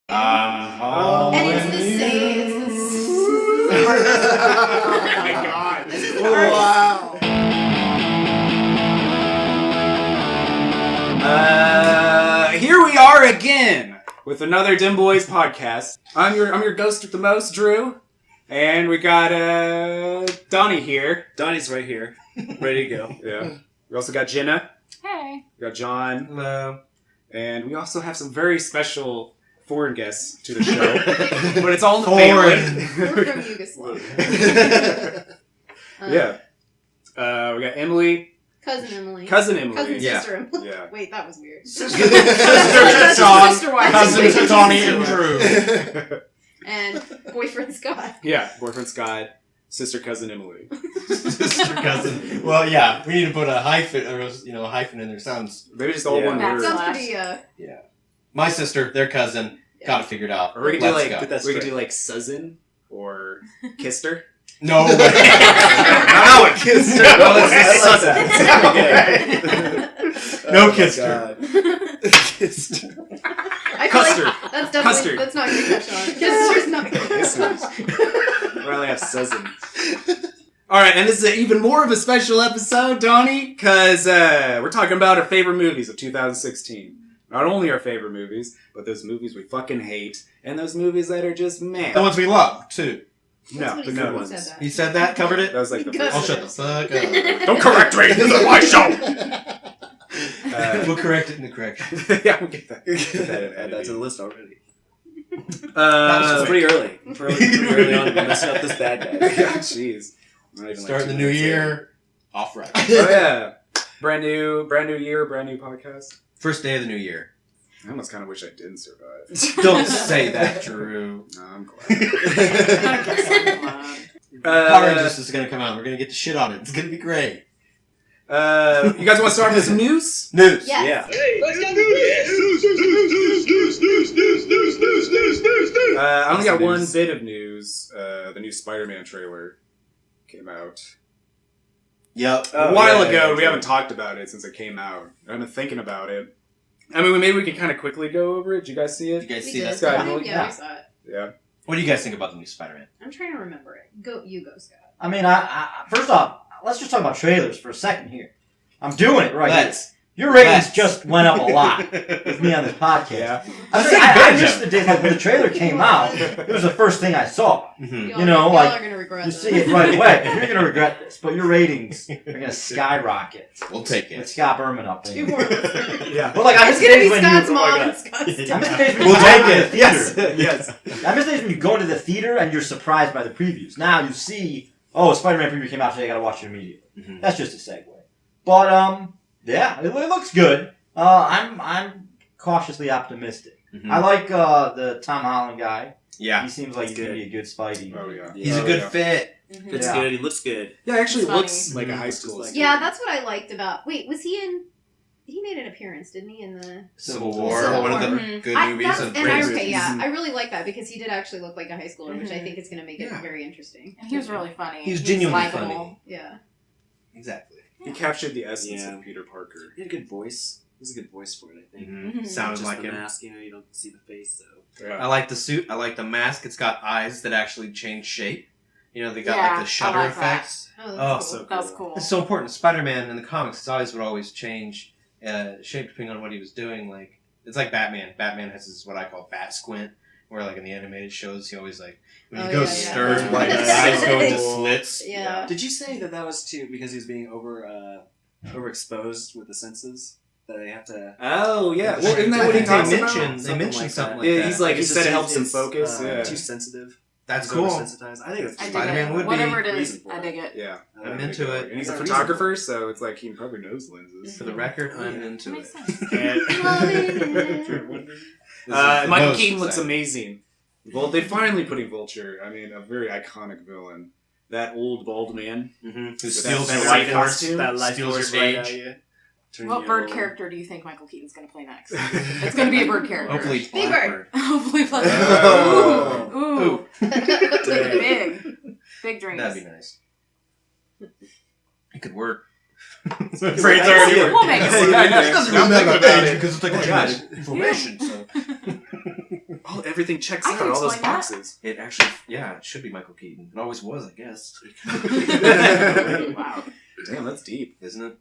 And it's the same. Oh my god. This is wow. Here we are again with another Dem Boys podcast. I'm your ghost with the most, Drew. And we got Donnie here. Donnie's right here. Ready to go. Yeah. We also got Jenna. Hey. We got John. Hello. And we also have some very special foreign guests to the show. But it's all in the family. We're from Yugoslavia. Yeah. We got Emily. Cousin Emily. Cousin sister Emily. Yeah. Wait, that was weird. Sister John. Cousin Donnie and Drew. And boyfriend Scott. Yeah, boyfriend Scott. Sister cousin Emily. Sister cousin. Well, yeah, we need to put a hyphen, or a hyphen in there. Sounds maybe just all one word. Sounds pretty. Yeah. My sister, their cousin, got it figured out. Or we could do like Susan or Kister. No way. No, Kister. No, it's Susan. No Kister. Kister. I feel Custard. like that's definitely Custard. That's not good touch on. Kister's not good. We only have Susan. Alright, and this is even more of a special episode, Donnie, because we're talking about our favorite movies of 2016. Not only our favorite movies, but those movies we fucking hate, and those movies that are just meh. The ones we love, too. No, the good ones. He said that? Covered it? That was like the Good. first. I'll shut the fuck up. Don't correct me! This is my show! We'll correct it in the correction. Yeah, we'll get that. Add that to the list already. It's Pretty early. Pretty early on to be messing up this bad guy. Yeah, jeez. Not even Starting like the new year, off right. Oh yeah, brand new year, brand new podcast. First day of the new year. I almost kind of wish I didn't survive. Don't say that, Drew. No, I'm glad. Power Rangers is going to come out. We're going to get the shit on it. It's going to be great. You guys want to start with some news? News. Yes. Yeah. I only got one bit of news. The new Spider-Man trailer came out Yep. a while ago. We haven't talked about it since it came out. I've been thinking about it. I mean, maybe we can kind of quickly go over it. Did you guys see it? Did you guys We see did. that? Scott? Yeah, we saw it. Yeah. What do you guys think about the new Spider-Man? I'm trying to remember it. Go, Scott. I mean, I first off, let's just talk about trailers for a second here. I'm doing it right here. Your ratings just went up a lot with me on this podcast. Yeah. I missed the day when the trailer came out. It was the first thing I saw. Mm-hmm. Y'all are gonna regret You this. see it right away. You're going to regret this, but your ratings are going to skyrocket. We'll take With it. Scott Berman up there. Two more listeners. Yeah. But like, I miss It's gonna be days when Scott's you. mom and Scott's I miss dad. days when We'll you go take to it. the Yes. theater. Yes. I miss days when you go into the theater and you're surprised by the previews. Now you see, oh, a Spider-Man preview came out today. I got to watch it immediately. Mm-hmm. That's just a segue. But yeah, it looks good. I'm cautiously optimistic. Mm-hmm. I like the Tom Holland guy. Yeah. He seems like he's gonna be a good Spidey. Oh yeah. He's a good fit. Mhm. It's Yeah. good. He looks good. Yeah, actually It's looks funny. like a high school. Yeah, that's what I liked about. Wait, was he in? He made an appearance, didn't he? In the Civil War, Civil one of the War. good movies. I really like that because he did actually look like a high schooler, which I think is going to make it Yeah. very interesting. And he was really funny. He's He was genuinely likable. funny. Yeah. Exactly. He captured the essence Yeah. of Peter Parker. He had a good voice. He's a good voice for it, I think. Mm-hmm. Mhm. Sounded Just like the him. mask, you don't see the face, so. Yeah. I like the suit. I like the mask. It's got eyes that actually change shape. They got Yeah, like the shutter I like that. effects. Oh, Oh, that's cool. so That was cool. It's so important. Spider-Man in the comics, his eyes would always change shape depending on what he was doing. Like it's like Batman. Batman has this what I call bat squint, where like in the animated shows, he always like when he Oh, goes yeah, stern, yeah. like his eyes go into slits. Yeah. Did you say that was too because he was being overexposed with the senses? That they have to. Oh yeah. Well, isn't that what he They talks about? mentioned Something something like like Yeah, that. he's like he It's said it just- helps him it's, focus. Yeah. Too sensitive. That's He's cool. oversensitized. I think it's I dig Spider-Man it. would be. Whatever it is, reason for I it. dig it. Yeah. I'm into it. And he's a There's a photographer, so it's like he probably knows lenses. For the record, I'm That into makes it. sense. And Michael Most Keaton looks exciting. amazing. Well, they finally putting Vulture. I mean, a very iconic villain. That old bald man. Mm-hmm. Who With steals that your white life costume? force, That life steals force your right age. out of you. Turn What you bird old. character do you think Michael Keaton's going to play next? It's going to be a bird character. Hopefully, it's Big Blackbird. Hopefully, Oh. Ooh. Big dreams. That'd be nice. It could work. Brain's already working. We'll make it work. Yeah, I know. It doesn't I'm really thinking matter about about it. because it's like Oh, a gosh. information. So Oh, everything checks I out, can all those explain that. boxes. It actually, it should be Michael Keaton. It always was, I guess. Wow. Damn, that's deep. Isn't it?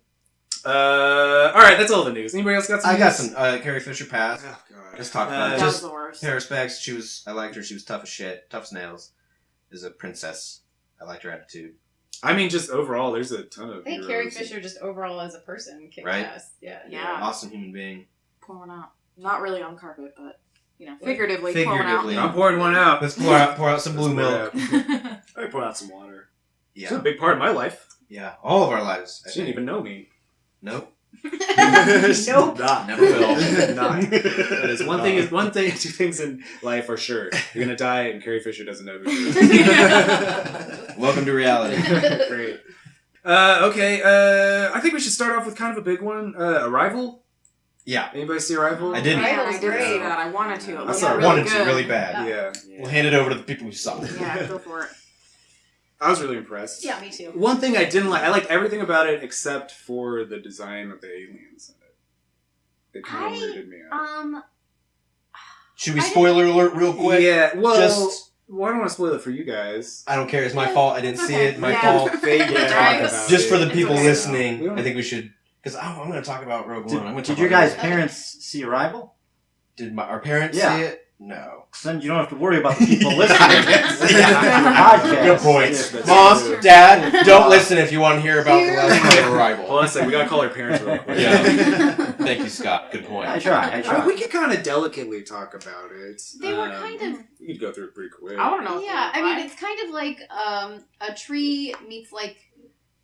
All right, that's all the news. Anybody else got some I got news? some. Carrie Fisher passed. Oh, God. Just talk about it. That was Just the worst. pay respects. I liked her. She was tough as shit. Tough as nails. Is a princess. I liked her attitude. I mean, just overall, there's a ton of I think heroes. Carrie Fisher just overall as a person kicked Right? ass. Yeah. Yeah. Awesome human being. Pour one out. Not really on carpet, but, figuratively, pour one Figuratively. I'm pouring one out. Let's pour out some blue Let's pour milk. it out. I pour out some water. She's Yeah. a big part of my life. Yeah. All of our lives. I She didn't think. even know me. Nope. Nope. Not. Never will. Not. That is one thing. Two things in life are sure. You're gonna die, and Carrie Fisher doesn't know who she is. Welcome to reality. Great. Okay. I think we should start off with kind of a big one. Arrival. Yeah. Anybody see Arrival? I didn't. Man, I Rival's did great. see that. I wanted to. It I was saw it. really Wanted good. to really bad. Yeah. We'll hand it over to the people who saw it. Yeah, go for it. I was really impressed. Yeah, me too. One thing I didn't like, I liked everything about it except for the design of the aliens in it. It kind of weirded me out. Should we spoiler alert real quick? Yeah, well, Just- well, I don't want to spoil it for you guys. I don't care. It's my fault. I didn't see Okay. it. My Yeah. fault. They can Yeah. talk Right. about Just it. for the It's people okay. We listening, don't- I think we should. Because I'm going to talk about Rogue One. I'm going to Did your guys' parents see Arrival? Did our parents Yeah. see it? No. So then you don't have to worry about the people listening to Yeah. the podcast. Good point. Yeah, that's Mom, true. Dad, don't listen if you want to hear about the last part of Arrival. Hold on a second, we gotta call our parents real quick. Yeah. Thank you, Scott. Good point. I try. I mean, we could kind of delicately talk about it. They were kind of. You could go through it pretty quick. I want to know. Yeah, I mean, it's kind of like a tree meets like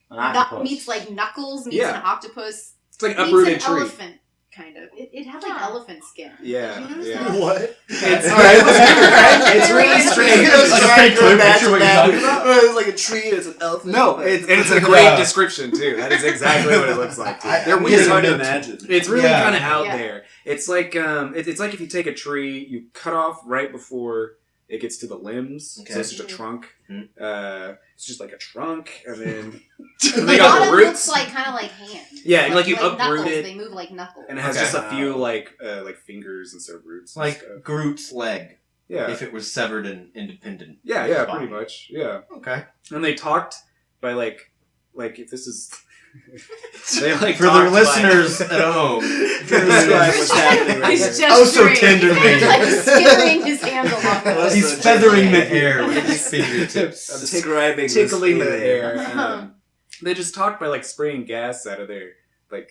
An octopus. meets like Knuckles meets Yeah. an octopus It's like meets uprooted an tree. elephant. Kind of. It had like Huh. elephant skin. Yeah, Did you notice yeah. that? What? It's, All right, it's really strange. I was Like a trying fake to picture imagine what you're that. talking about? It's like a tree and it's an elephant. No, and it's a great Yeah. description too. That is exactly what it looks like. Too. They're It's weird. hard to imagine. It's really Yeah. kind of out Yeah. there. It's like it's like if you take a tree, you cut off right before it gets to the limbs, Okay. so it's just a trunk. Mhm. It's just like a trunk, and then The they got the bottom roots. looks like kind of like hand. Yeah, and like you uproot knuckles. it. They move like knuckles. and it has Okay. just a few like fingers instead of roots. and Like stuff. Groot's leg, yeah, if it was severed and independent. yeah, It's yeah, fine. pretty much, yeah. Okay. And they talked by like if this is. They like For the talked by- listeners at home, Describe what's happening right He's there. oh so gesturing. tenderly. like skittering his hand along the way. He's feathering the air with his fingertips. I'm Describing this tickling the feeling. air. They just talk by like spraying gas out of their like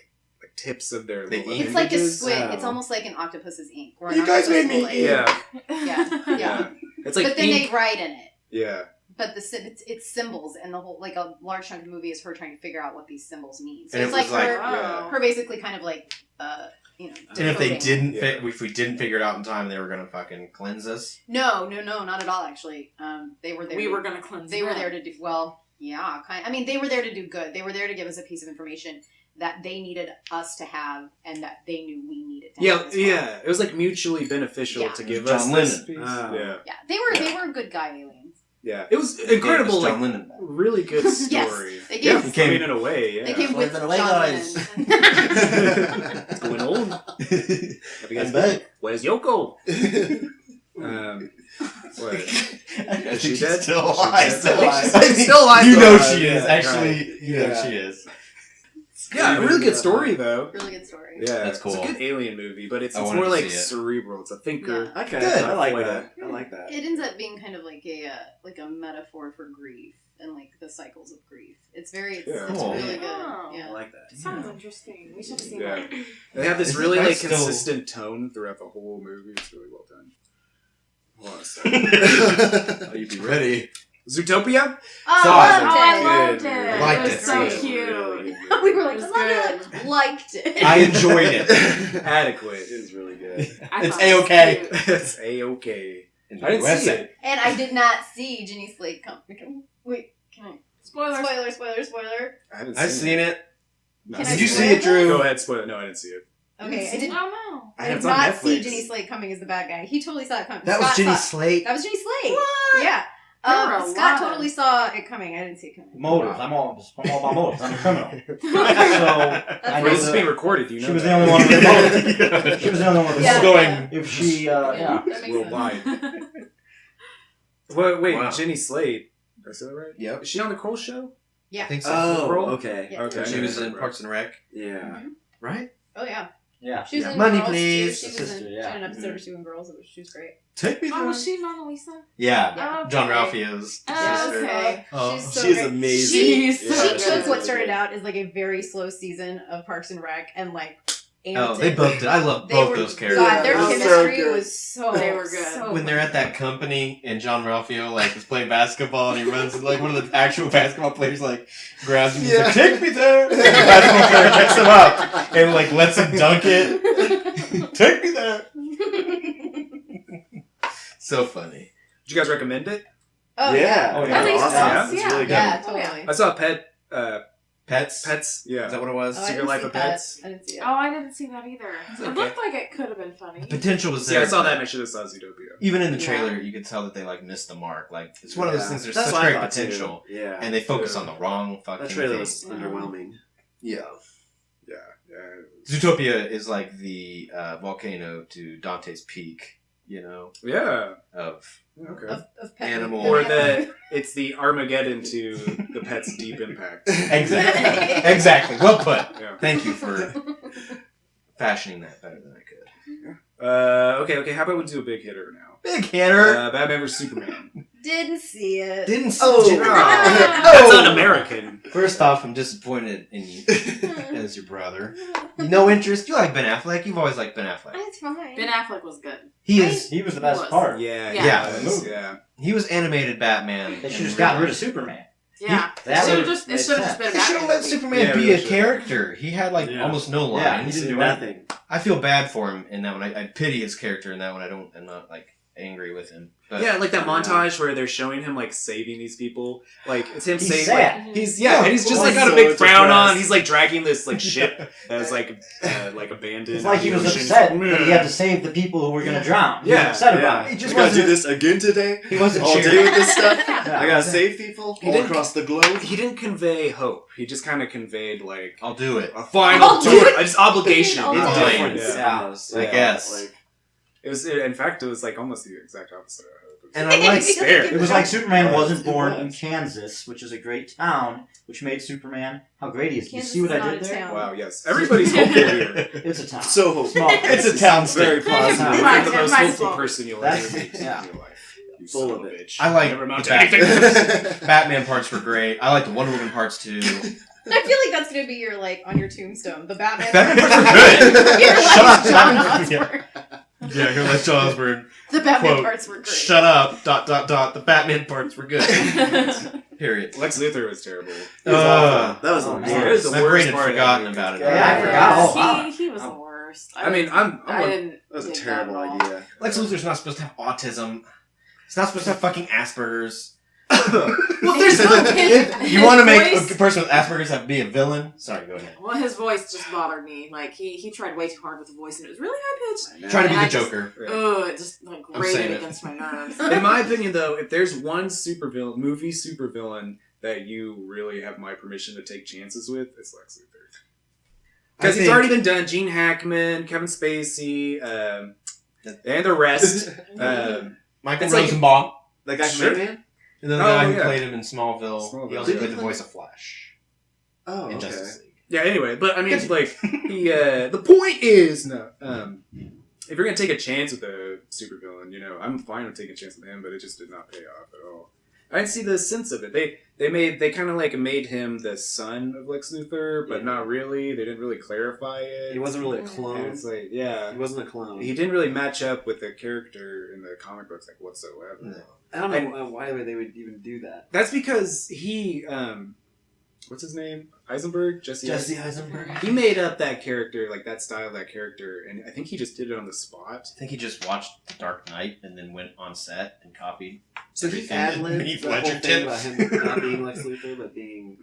tips of their The little ink? It's like a appendages. squid. Oh. It's almost like an octopus's ink. Where You an guys made octopus me will, like- ink. Yeah, Yeah, yeah. It's like but then ink. they write in it. Yeah, But it's symbols, and the whole like a large chunk of the movie is her trying to figure out what these symbols mean. So And it's it like was like- her, yeah. her basically kind of like And if they decoding. didn't, Yeah. if we didn't figure it out in time, they were gonna fucking cleanse us. No, not at all. Actually, they were there. We were gonna cleanse. They were them. there to do well. Yeah, kind. I mean, they were there to do good. They were there to give us a piece of information that they needed us to have, and that they knew we needed to have. as well. yeah. It was like mutually beneficial Yeah. to give John us Lennon. this piece. Ah. Yeah, Yeah, they were good guy aliens. yeah. It was incredible. John Like Lennon. really good Yes, story. they yeah, gave- I mean, in a way, yeah. They came with Where's the John guys? Lennon. What's going on? Have you guys I'm back. Where's Yoko? What? I think Is she she's dead? still She's alive. dead. Still alive. She's still alive. You know though. she is. Yeah, Actually, right. you know Yeah. she is. Yeah, a really good story though. Really good story. Yeah, That's cool. It's a good alien movie, but it's I it's wanted more to like see it. cerebral. It's a thinker. Yeah. Okay, Good. I like Quite that. I like that. It ends up being kind of like a metaphor for grief and like the cycles of grief. It's very Yeah. it's Cool. really good. Oh. I Yeah. like that. Sounds interesting. We should have seen Yeah. that. They have this Is really it- like I still- consistent tone throughout the whole movie. It's really well done. Hold on a second. Oh, you be ready. Zootopia? Oh, So loved Oh, I it. loved Good. it. Liked it was it. so Really, cute. really We were like, It was loved it. Liked it. I enjoyed it. Adequate. It is really good. I It's thought it was A-okay. cute. It's A-okay. In I didn't see USA. it. And I did not see Ginny Slade come. Wait, can I? Spoilers. Spoiler. I haven't I've seen it. No. Can Did I you spoil see it, Drew? Go ahead, spoil it. No, I didn't see it. Okay, I did Oh no. I did It's on not see Netflix. Ginny Slade coming as the bad guy. He totally saw it coming. That was Scott Ginny saw- Slate. That was Ginny Slade. Yeah. There were a Scott lot totally of- saw it coming. I didn't see it coming. Motives. I'm all about motives. I'm a criminal. So I know This is that being recorded. You know she was that. the only one with the motive. She was the only one with the Yeah. motive. Going. If she, yeah. That makes Worldwide. sense. Wait, Wow. Jenny Slate. Did I say that right? Yep. Is she on the Kroll show? I think so. Oh, okay. Yeah. Okay. She was in Parks and Rec, Yeah. right? Oh yeah. Yeah. She was Yeah. in Money, Girls, too. please. She was Sister, in, yeah. she had an episode where she was in Girls. She was great. Take me Oh, was she Mona Lisa? Yeah. Yeah. John Okay. Ralphio's Oh, sister. okay. Oh, She's so She's great. amazing. She's She so took good. what started out as like a very slow season of Parks and Rec and like amped Oh, they it. both did. I love They both were- those characters. God, their Oh, so chemistry good. was so. They were good. So When they're at that company and John Ralphio like is playing basketball and he runs and, like one of the actual basketball players like grabs him and he's like, take me there. And the basketball player picks him up and like lets him dunk it. Take me there. So funny. Did you guys recommend it? Oh Yeah. yeah. Oh, At yeah. least Awesome. us, It's yeah. really good. Yeah, Oh, yeah. totally. I saw Pets. Pets. Yeah. Is that what it was? Oh, I Secret didn't Life see of that. Pets. I didn't see it. Oh, I didn't see that either. It's It okay. looked like it could have been funny. The potential was See, there. I saw that and I should have saw Zootopia. Even in the Yeah. trailer, you could tell that they like missed the mark. Like it's one of those Yeah. things. There's That's such what I great thought, too. potential, Yeah. and they focus on the wrong fucking That trailer thing. was underwhelming. Yeah. Yeah. Zootopia is like the volcano to Dante's Peak. You know, Yeah. of Okay. Of pet Animal. Or it's the Armageddon to the Pet's Deep Impact. exactly, exactly. Well put. Yeah. Thank you for fashioning that better than I could. Okay. How about we do a big hitter now? Big hitter. Batman vs Superman. Didn't see it. Didn't. Oh. That's un-American. First off, I'm disappointed in you as your brother. No interest. You like Ben Affleck. You've always liked Ben Affleck. It's fine. Ben Affleck was good. He is. He was the best Was. part. Yeah. Yeah. Yeah. He was animated Batman. They should in have just real gotten rid life. of Superman. Yeah. That It would've should have just been a They should have Batman let movie. Superman Yeah, be they a should. character. He had like Yeah. almost no Yeah, lines. he didn't do Nothing. I feel bad for him in that one. I pity his character in that one. I'm not like angry with him. But Yeah, like that montage where they're showing him like saving these people. Like it's him He's saying sad. like he's and he's just Well, like got a so big frown on. depressed. He's like dragging this like ship that was like abandoned. It's like he on the was ocean. upset that he had to save the people who were going to drown. He was Yeah, upset yeah. about He it. just I gotta do wasn't. this again today. He wasn't All day cheering. with this stuff. Yeah. I gotta save people He all didn't- across the globe. He didn't convey hope. He just kind of conveyed like I'll do it. a final I'll do do it. it's obligation. I'll It's do it. different. Difference, Yeah. almost. I guess. Like, It was. In fact, it was like almost the exact opposite. of hope. And I like Spare. It was like Superman Yeah, wasn't it born was. in Kansas, which is a great town, which made Superman how great he is. Kansas you see what is I not did a there? town. Wow. Yes. Everybody's hopeful here. It's a town. so hopeful. Small. It's a town Very state. positive. Might- You're the most might as hopeful well. person you'll That's- ever meet yeah. in your life. You Full son of a it. bitch. I like Never amount the to anything. Batman parts were great. I like the Wonder Woman parts too. I feel like that's gonna be your like on your tombstone. The Batman. Batman parts were good. You're Shut like up, John Batman. Osborn. Yeah, here let John Osborn. The Batman Quote, parts were great. Shut up. ... The Batman parts were good. Period. Lex Luthor was terrible. That was awful. That was Oh, the man. It worst. was the My worst brain had part of forgotten that about it. movie. Yeah, I forgot all about it. He was the worst. I mean, I didn't. That was a dig that terrible at all. idea. Lex Luthor's not supposed to have autism. He's not supposed to have fucking Asperger's. Well, there's no If you want to make a person with Asperger's have be a villain? Sorry, go ahead. Well, his voice just bothered me. Like he tried way too hard with the voice, and it was really high pitched. I know. Trying to be And the I just- Joker. Ugh, it just like I'm saying grated it. against my nerves. In my opinion, though, if there's one movie supervillain that you really have my permission to take chances with, it's Lex Luthor. Because he's already been done. Gene Hackman, Kevin Spacey, and the rest. Michael It's like- Rosenbaum. That guy from Sure. Ant-Man? And then the Oh, guy who yeah. played him in Smallville. He Smallville. also Did he played the play- voice of Flash Oh, in okay. Justice League. Yeah, anyway, but I mean, like, the point is, if you're gonna take a chance with a supervillain, I'm fine with taking a chance with him, but it just did not pay off at all. I didn't see the sense of it. They kind of like made him the son of Lex Luthor, but Yeah. not really. They didn't really clarify it. He wasn't really a And clone. it's like, yeah, He wasn't a clone. he didn't really match up with the character in the comic books, like whatsoever. No. I don't know why they would even do that. That's because he, what's his name? Eisenberg? Jesse Eisenberg. He made up that character, like that style of that character, and I think he just did it on the spot. I think he just watched The Dark Knight and then went on set and copied. So he everything that ad-libbed Heath the whole Ledger thing did. about him not being Lex Luthor, but being...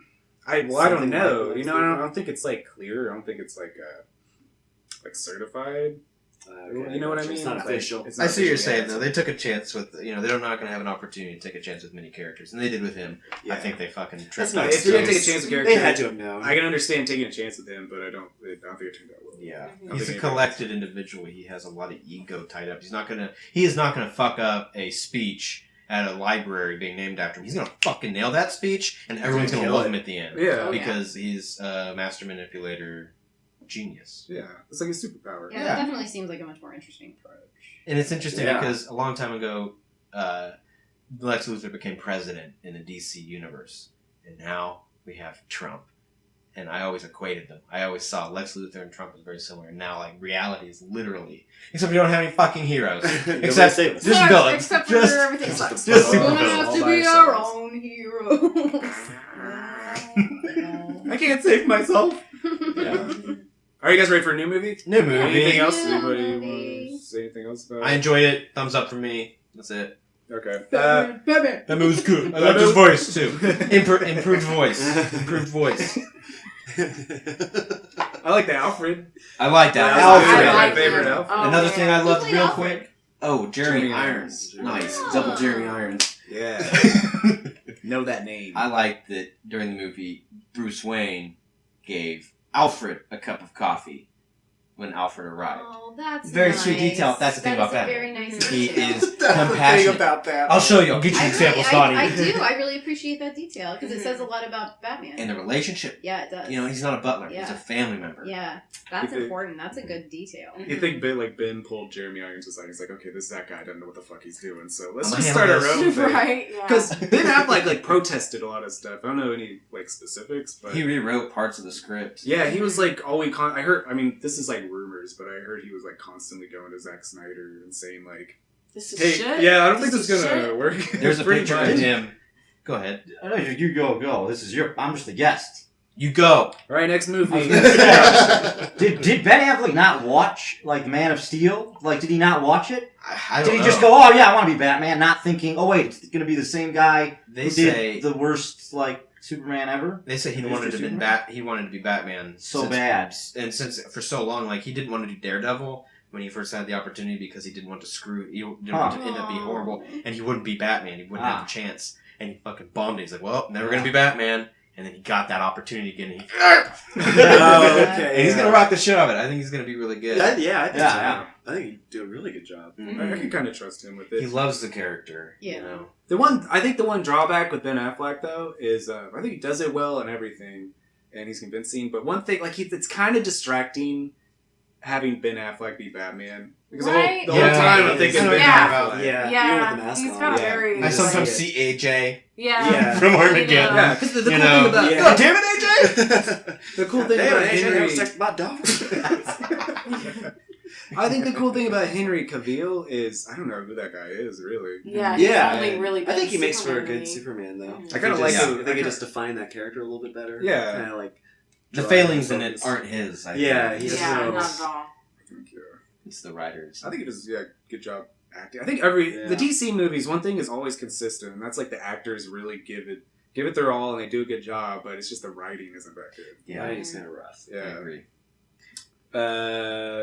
I don't Something know. like I don't think it's like clear. I don't think it's like certified. Okay. You know what I mean? It's not official. It's I not see what you're official, saying yeah. though. They took a chance with they're not going to have an opportunity to take a chance with many characters, and they did with him. Yeah. I think they fucking That's tripped. not up. If you're gonna Nice. take a chance with characters, They had to have known. I can understand taking a chance with him, but I don't think it turned out well. Yeah, Mm-hmm. I he's a think collected individual. He has a lot of ego tied up. He is not gonna fuck up a speech at a library being named after him. He's gonna fucking nail that speech, and everyone's gonna Kill love it. him at the end. Yeah, Oh, yeah. because he's a master manipulator genius. yeah, it's like a superpower. Yeah, that definitely seems like a much more interesting approach. And it's interesting Yeah. because a long time ago, Lex Luthor became president in the DC universe, and now we have Trump. And I always equated them. I always saw Lex Luthor and Trump as very similar. And now, like, reality is literally... Except we don't have any fucking heroes. Except save us. just villains. Except for Just- everything sucks. just We're super gonna villains. have all to by be our ourselves. own heroes. I can't save myself. Yeah. Are you guys ready for a new movie? New movie. Anything else? Yeah, Anybody movie. want to say anything else about I it? enjoyed it. Thumbs up from me. That's it. Okay. Batman. That movie was good. I That liked his movie- voice, too. Improved voice. Improved voice. I like the Alfred. I like that. Alfred. I my like favorite him. Alfred. Oh, Another man. thing I loved played real Alfred? quick. Oh, Jeremy Jeremy Irons. Irons. Nice. Oh. Double Jeremy Irons. Yeah. Know that name. I liked that during the movie, Bruce Wayne gave Alfred a cup of coffee when Alfred arrived. Oh, that's Very nice. sweet detail. That's the thing about That is a Batman. very nice He detail. is That's the thing compassionate. about that. I'll show you. I'll get you I examples, really, Scotty. I do. I really appreciate that detail because it says a lot about Batman. And the relationship. Yeah, it does. You know, he's not a butler. He's Yeah. a family member. Yeah, that's You think- important. That's a good detail. You think Ben pulled Jeremy Irons aside? He's like, okay, this is that guy. Doesn't know what the fuck he's doing. So let's I'm just gonna start our handle own thing. Right? Yeah. Because Ben Affleck like protested a lot of stuff. I don't know any like specifics, but He rewrote parts of the script. yeah, he was like always. I heard. I mean, this is like rumors, but I heard he was like constantly going to Zack Snyder and saying like, This is "Hey, shit. yeah, I don't think This this is is gonna shit. work." There's a Pretty picture much. of him. Go ahead. I know you go. This is I'm just a guest. You go. All right, next I was movie. gonna say, did Ben Affleck not watch like Man of Steel? Like, did he not watch it? I Did don't he just know. go, "Oh yeah, I want to be Batman," not thinking, "Oh wait, it's gonna be the same guy They who say did the worst like Superman ever"? They say he Mr. wanted to be Superman? He wanted to be Batman So since- bad. and since for so long, like he didn't want to do Daredevil when he first had the opportunity because he didn't want to he didn't want to end up being horrible, and he wouldn't be Batman. He wouldn't have a chance, and he fucking bombed it. He's like, "Well, never gonna be Batman." And then he got that opportunity again, and, Oh, okay. and he's gonna rock the shit out of it. I think he's gonna be really good. I think so. Yeah. I think he'd do a really good job. I can kind of trust him with it. He loves the character. Yeah. You know? The one drawback with Ben Affleck though is I think he does it well and everything, and he's convincing. But one thing, like it's kind of distracting having Ben Affleck be Batman because Right? the whole time I'm thinking Ben Yeah. Affleck. Yeah. Yeah, Even with the mask he's on. got a Yeah. very. I just sometimes see see AJ Yeah. Yeah. from You Armageddon. know. Yeah, because the You cool know. thing about Yeah. God damn it, AJ! the cool thing Damn about it, AJ, Henry, have sex with my dog. I think the cool thing about Henry Cavill is I don't know who that guy is really. Yeah. He's Yeah. only really I think he good makes for a Superman good movie. Superman, though. Mhm. I kinda He like just- it. I think he just defined that character a little bit better. Yeah. Kind of like. The draw failings in focus. it aren't his. I Yeah, think. he has Yeah, no- not at all. It's the writers. I think he does good job acting. I think Yeah. the DC movies one thing is always consistent, and that's like the actors really give it their all and they do a good job, but it's just the writing isn't that good. Yeah, I think it's kind of rough. I Yeah. agree.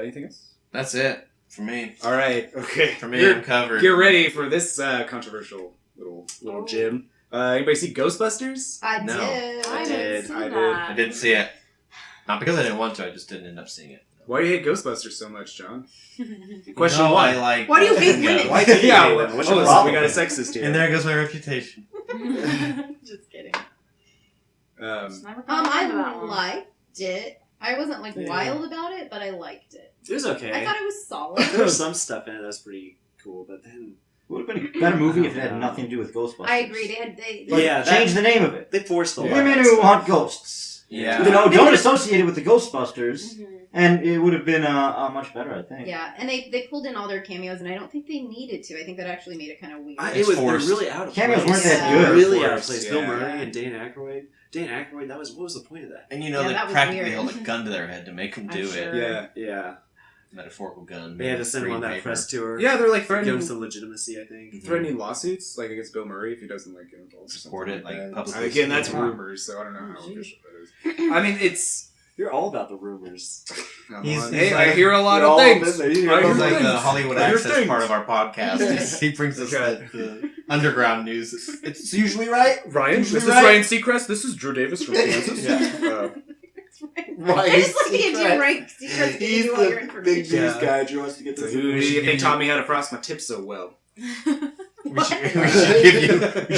Anything else? That's it for me. All right. Okay. For me, I'm covered. Get ready for this controversial little Oh. gem. Anybody see Ghostbusters? I No. did. I didn't see I did. that. I didn't see it. Not because I didn't want to. I just didn't end up seeing it. Why do you hate Ghostbusters so much, John? Question No, one. I like. Why do you hate women? Why did you Yeah. hate them? What's Oh, your so we problem? got a sexist here. And there goes my reputation. Just kidding. Just never I got that one. liked it. I wasn't like Yeah. wild about it, but I liked it. It was okay. I thought it was solid. There was some stuff in it that was pretty cool, but then Would have been a better movie if it had nothing to do with Ghostbusters. I agree. They Like, Yeah, change the name of it. they forced a lot. Women of who stuff. hunt ghosts. Yeah. You know, don't associate it with the Ghostbusters, Mhm. and it would have been much better, I think. Yeah, and they pulled in all their cameos, and I don't think they needed to. I think that actually made it kind of weird. It was forced. really out of Cameos place. weren't that Yeah. good. Really out of Forced, place. yeah. Bill Murray and Dan Aykroyd. That was what was the point of that? And you know, Yeah, they that was practically weird. held a gun to their head to make them I'm do sure. it. Yeah. Yeah, Metaphorical gun. they had to send him on green that paper. press tour. Yeah, they're like give threatening him some legitimacy, I think. threatening lawsuits like against Bill Murray if he doesn't like get involved. or Support something it, like, that. publicly Again, that's support it. rumors, so I don't know how Oh, official that is. I mean, it's You're all about the rumors. He's Hey, like- I hear a lot You're of all things. up in there. You hear I all hear He's like things. the Hollywood I hear access things. part of our podcast. He brings us Okay. the underground news. It's usually right. Ryan, Usually this is right. Ryan Seacrest. This is Drew Davis from Kansas. Yeah. I just like the idea of Ryan Seacrest giving He's you all your the information. big news Yeah. guy. Drew wants to get So this. who do you give think you- taught me how to frost my tips so well? We should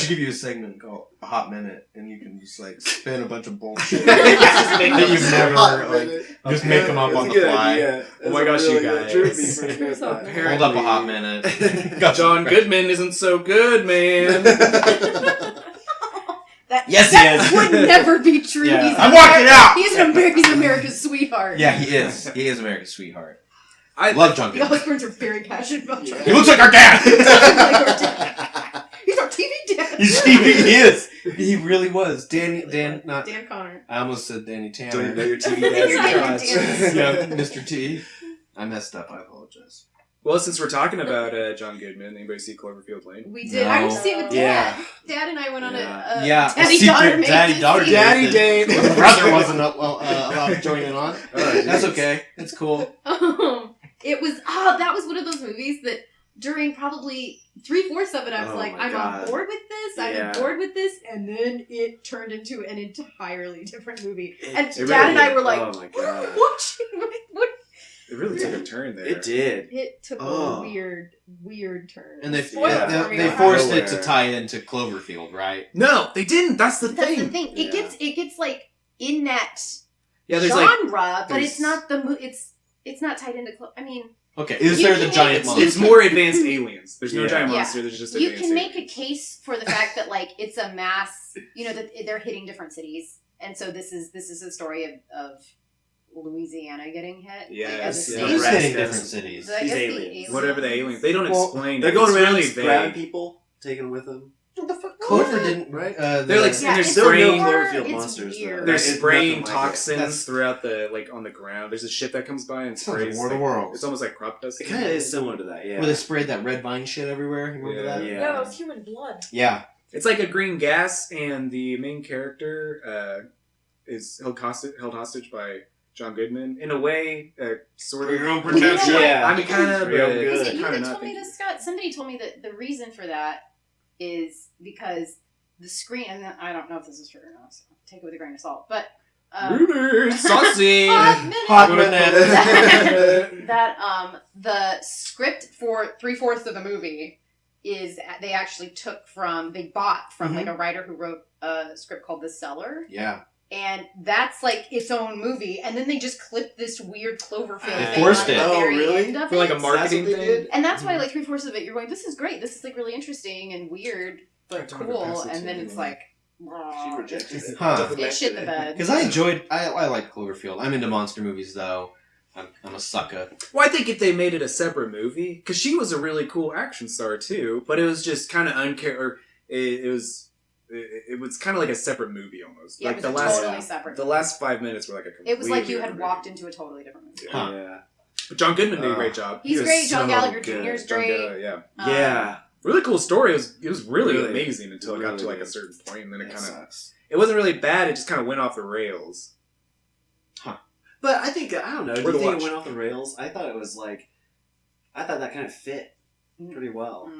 give you a segment called A Hot Minute, and you can just like spin a bunch of bullshit that you've never like. Just make them up That's on a the good fly. idea. Oh my gosh, you Drew would be guys. pretty good at that. Hold up a hot minute. Got John you. Goodman isn't so good, man. Yes, he that is. would never be true. Yeah. He's I walked it out. He's America's sweetheart. Yeah, he is. He is America's sweetheart. I Love John The Goodman. Osbournes are very passionate about John. He looks like our dad. He's our TV dad. He is. He really was. Dan, not. Dan Connor. I almost said Danny Don't you Tanner. know your TV You're dad's not your gosh. dad. Yeah, Mr. T. I messed up. I apologize. Well, since we're talking about John Goodman, anybody see Cloverfield Lane? We did. I went to see it with Dad. Yeah. Dad and I went on a Yeah, daddy-daughter secret daddy-daughter date. Daddy date. My brother wasn't allowed to join in on. That's okay. It's cool. It was that was one of those movies that during probably 3/4 of it I was Oh like, my I'm God. on board with this, I'm Yeah. on board with this, and then it turned into an entirely different movie. And it Dad really and I did. were like, Oh my what are we God. watching? What? It really took a turn there. It did. It took Oh. a weird turn. And they Spoil it for me. they I'll forced have it to tie into Cloverfield, right? No, they didn't. That's the That's thing. the thing. It Yeah. gets like in that Yeah, there's like genre, but there's- it's not the it's not tied into. I mean, Okay, is You there the can giant make it- monster? it's more advanced aliens. There's no Yeah. giant Yeah. monster. There's just you advanced can make a aliens. case for the fact that like it's a mass. You know that they're hitting different cities, and so this is a story of Louisiana getting hit. like, Yes, as a yeah. state. Who's Nebraska. hitting different cities? So I These guess the aliens. Whatever the aliens. They don't Well, explain. They're it. going It's around really grabbing vague. people, taking them with them. Clover didn't, right? They're like Yeah, they're it's spraying. more- Cloverfield it's monsters, though. weird. They're It's spraying nothing like it. toxins That's- throughout the on the ground. There's a ship that comes by and Sounds like sprays. War of the like- Worlds. It's almost like crop dust. It kind of is similar to that, yeah. Where they sprayed that red vine shit everywhere. You remember Yeah. that? Yeah. No, it's human blood. Yeah. It's like a green gas, and the main character is held hostage by John Goodman. In a way, sort of. For your own protection. Yeah. I mean, kind of. Real But good. Was it you kind that of told not. me this, Scott? Somebody told me that the reason for that is because the screen, and I don't know if this is true or not, so take it with a grain of salt, but Rumors, saucy. Hot minute. Hot minute. that the script for 3/4 of the movie is they actually they bought from like a writer who wrote a script called The Cellar, Yeah. and that's like its own movie, and then they just clipped this weird Cloverfield They thing forced on it. the Oh, very really? end of For like a it. marketing That's what they thing. did? And that's why, like, 3/4 of it, you're going, this is great. This is, like, really interesting and weird, but I'm trying to cool. pass it And to then you. it's like, She rejected it. Huh. it shit the bed. Because I enjoyed, I like Cloverfield. I'm into monster movies though. I'm a sucker. Well, I think if they made it a separate movie, because she was a really cool action star too, but it was just kind of it was kind of like a separate movie almost. Yeah, Like it the was last totally separate. the last 5 minutes were like a completely It was like you had different walked movie. into a totally different movie. Huh. Yeah. But John Goodman did a great job. He's was great. John so Gallagher good. Jr. is John great. Gallagher, yeah. Yeah. Really cool story. It was really, Really, amazing until it got to really like a good. certain point, and then it That kind of sucks. it wasn't really bad. It just kind of went off the rails. But I think, I don't know, do Worth you a think watch. it went off the rails? I thought it was like, I thought that kind of fit pretty well.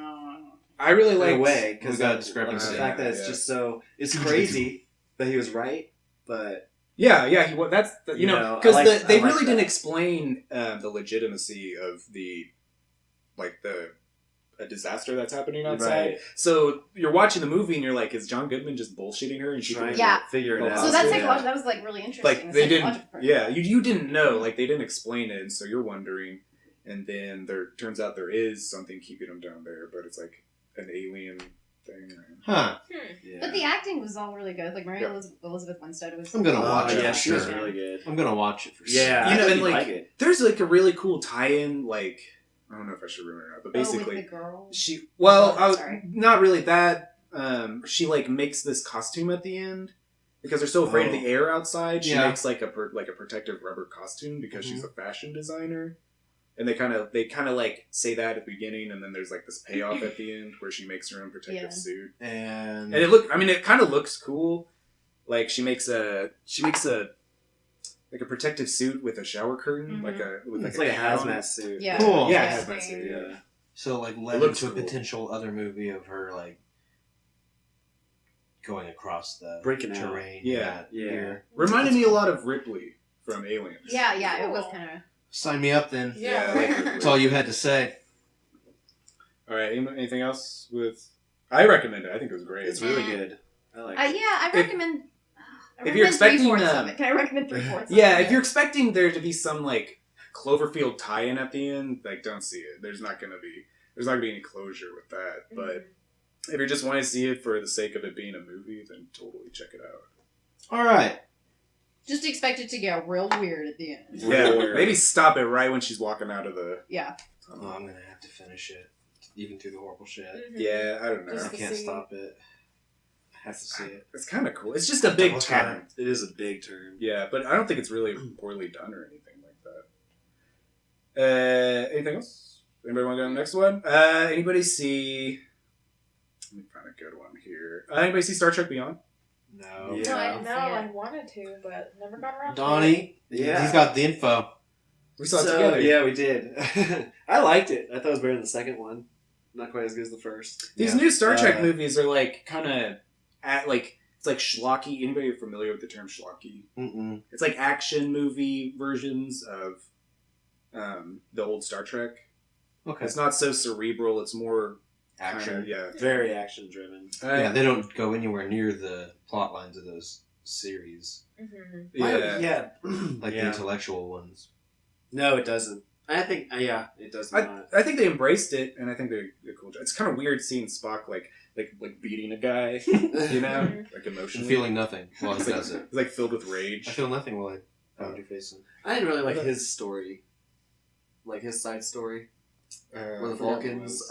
I really In a liked. way, We because got a the discrepancy. fact that it's Yeah. just so, it's crazy that he was right, but Yeah, that's you You know know, because I like- they I like really didn't that. explain the legitimacy of the a disaster that's happening outside. Right. So you're watching the movie and you're like, is John Goodman just bullshitting her and she trying Yeah. to figure it So out. So that's Yeah. psychological. That was like really interesting. like the they didn't psychological part. yeah you didn't know, like they didn't explain it, and so you're wondering, and then there turns out there is something keeping them down there, but it's like an alien thing. Huh. Yeah. But the acting was all really good. Like Mary Yeah. Elizabeth Winstead was. I'm gonna watch it. yeah, for she was sure. really good. I'm gonna watch it for sure. Yeah, You I know, think and you'd like it. there's like a really cool tie-in, like I don't know if I should ruin it or not, but Oh, with basically the girl. she well Oh, I was, sorry. not really that she like makes this costume at the end because they're so afraid of Oh. the air outside. She Yeah. makes like a protective rubber costume because she's Mm-hmm. a fashion designer, and they kind of like say that at the beginning, and then there's like this payoff at the end where she makes her own protective Yeah. suit, And and it kind of looks cool. Like she makes a like a protective suit with a shower curtain, It's like a hazmat suit. Yeah. Cool. Yeah, Yeah. hazmat suit. Yeah. So like led looks into a cool. potential other movie of her like going across the Breaking out. terrain. Yeah. Here. Reminded me a lot of Ripley from Aliens. Yeah, it was kind of. Sign me up then. Yeah. I like Ripley. That's all you had to say. All right. Anything else with? I recommend it. I think it was great. It's really good. I like it. I recommend. if you're expecting, 3/4 of it. Can I recommend 3/4? Yeah, if you're expecting there to be some like Cloverfield tie-in at the end, like don't see it. There's not gonna be any closure with that. But if you just want to see it for the sake of it being a movie, then totally check it out. All right. Just expect it to get real weird at the end. Yeah, maybe stop it right when she's walking out of the. Yeah. Oh, I'm gonna have to finish it, even through the horrible shit. Yeah, I don't know. I can't stop it. I have to see it. It's kind of cool. It's just a big Double turn. It is a big turn. Yeah, but I don't think it's really poorly done or anything like that. Anything else? Anybody want to go to the next one? Anybody see? Let me find a good one here. Anybody see Star Trek Beyond? No. Yeah. No, I see I it. wanted to, but never got around to it. Donnie, Yeah. he's got the info. We saw it together. Yeah, we did. I liked it. I thought it was better than the second one. Not quite as good as the first. These Yeah. new Star Trek movies are like kind of it's like schlocky. Anybody familiar with the term schlocky? Mm-mm. It's like action movie versions of the old Star Trek. Okay. It's not so cerebral. It's more Action. Yeah. Very action driven. Yeah, they don't go anywhere near the plot lines of those series, Mhm. Yeah. Yeah. like the Yeah. intellectual ones. No, it doesn't. I think, it does not. I think they embraced it, and I think they're cool. It's kind of weird seeing Spock like beating a guy, you know, like And emotionally. feeling nothing while he It's like, does it. it's like filled with rage. I feel nothing while I pound your face in. I didn't really like his story. Like his side story. Where the Vulcans,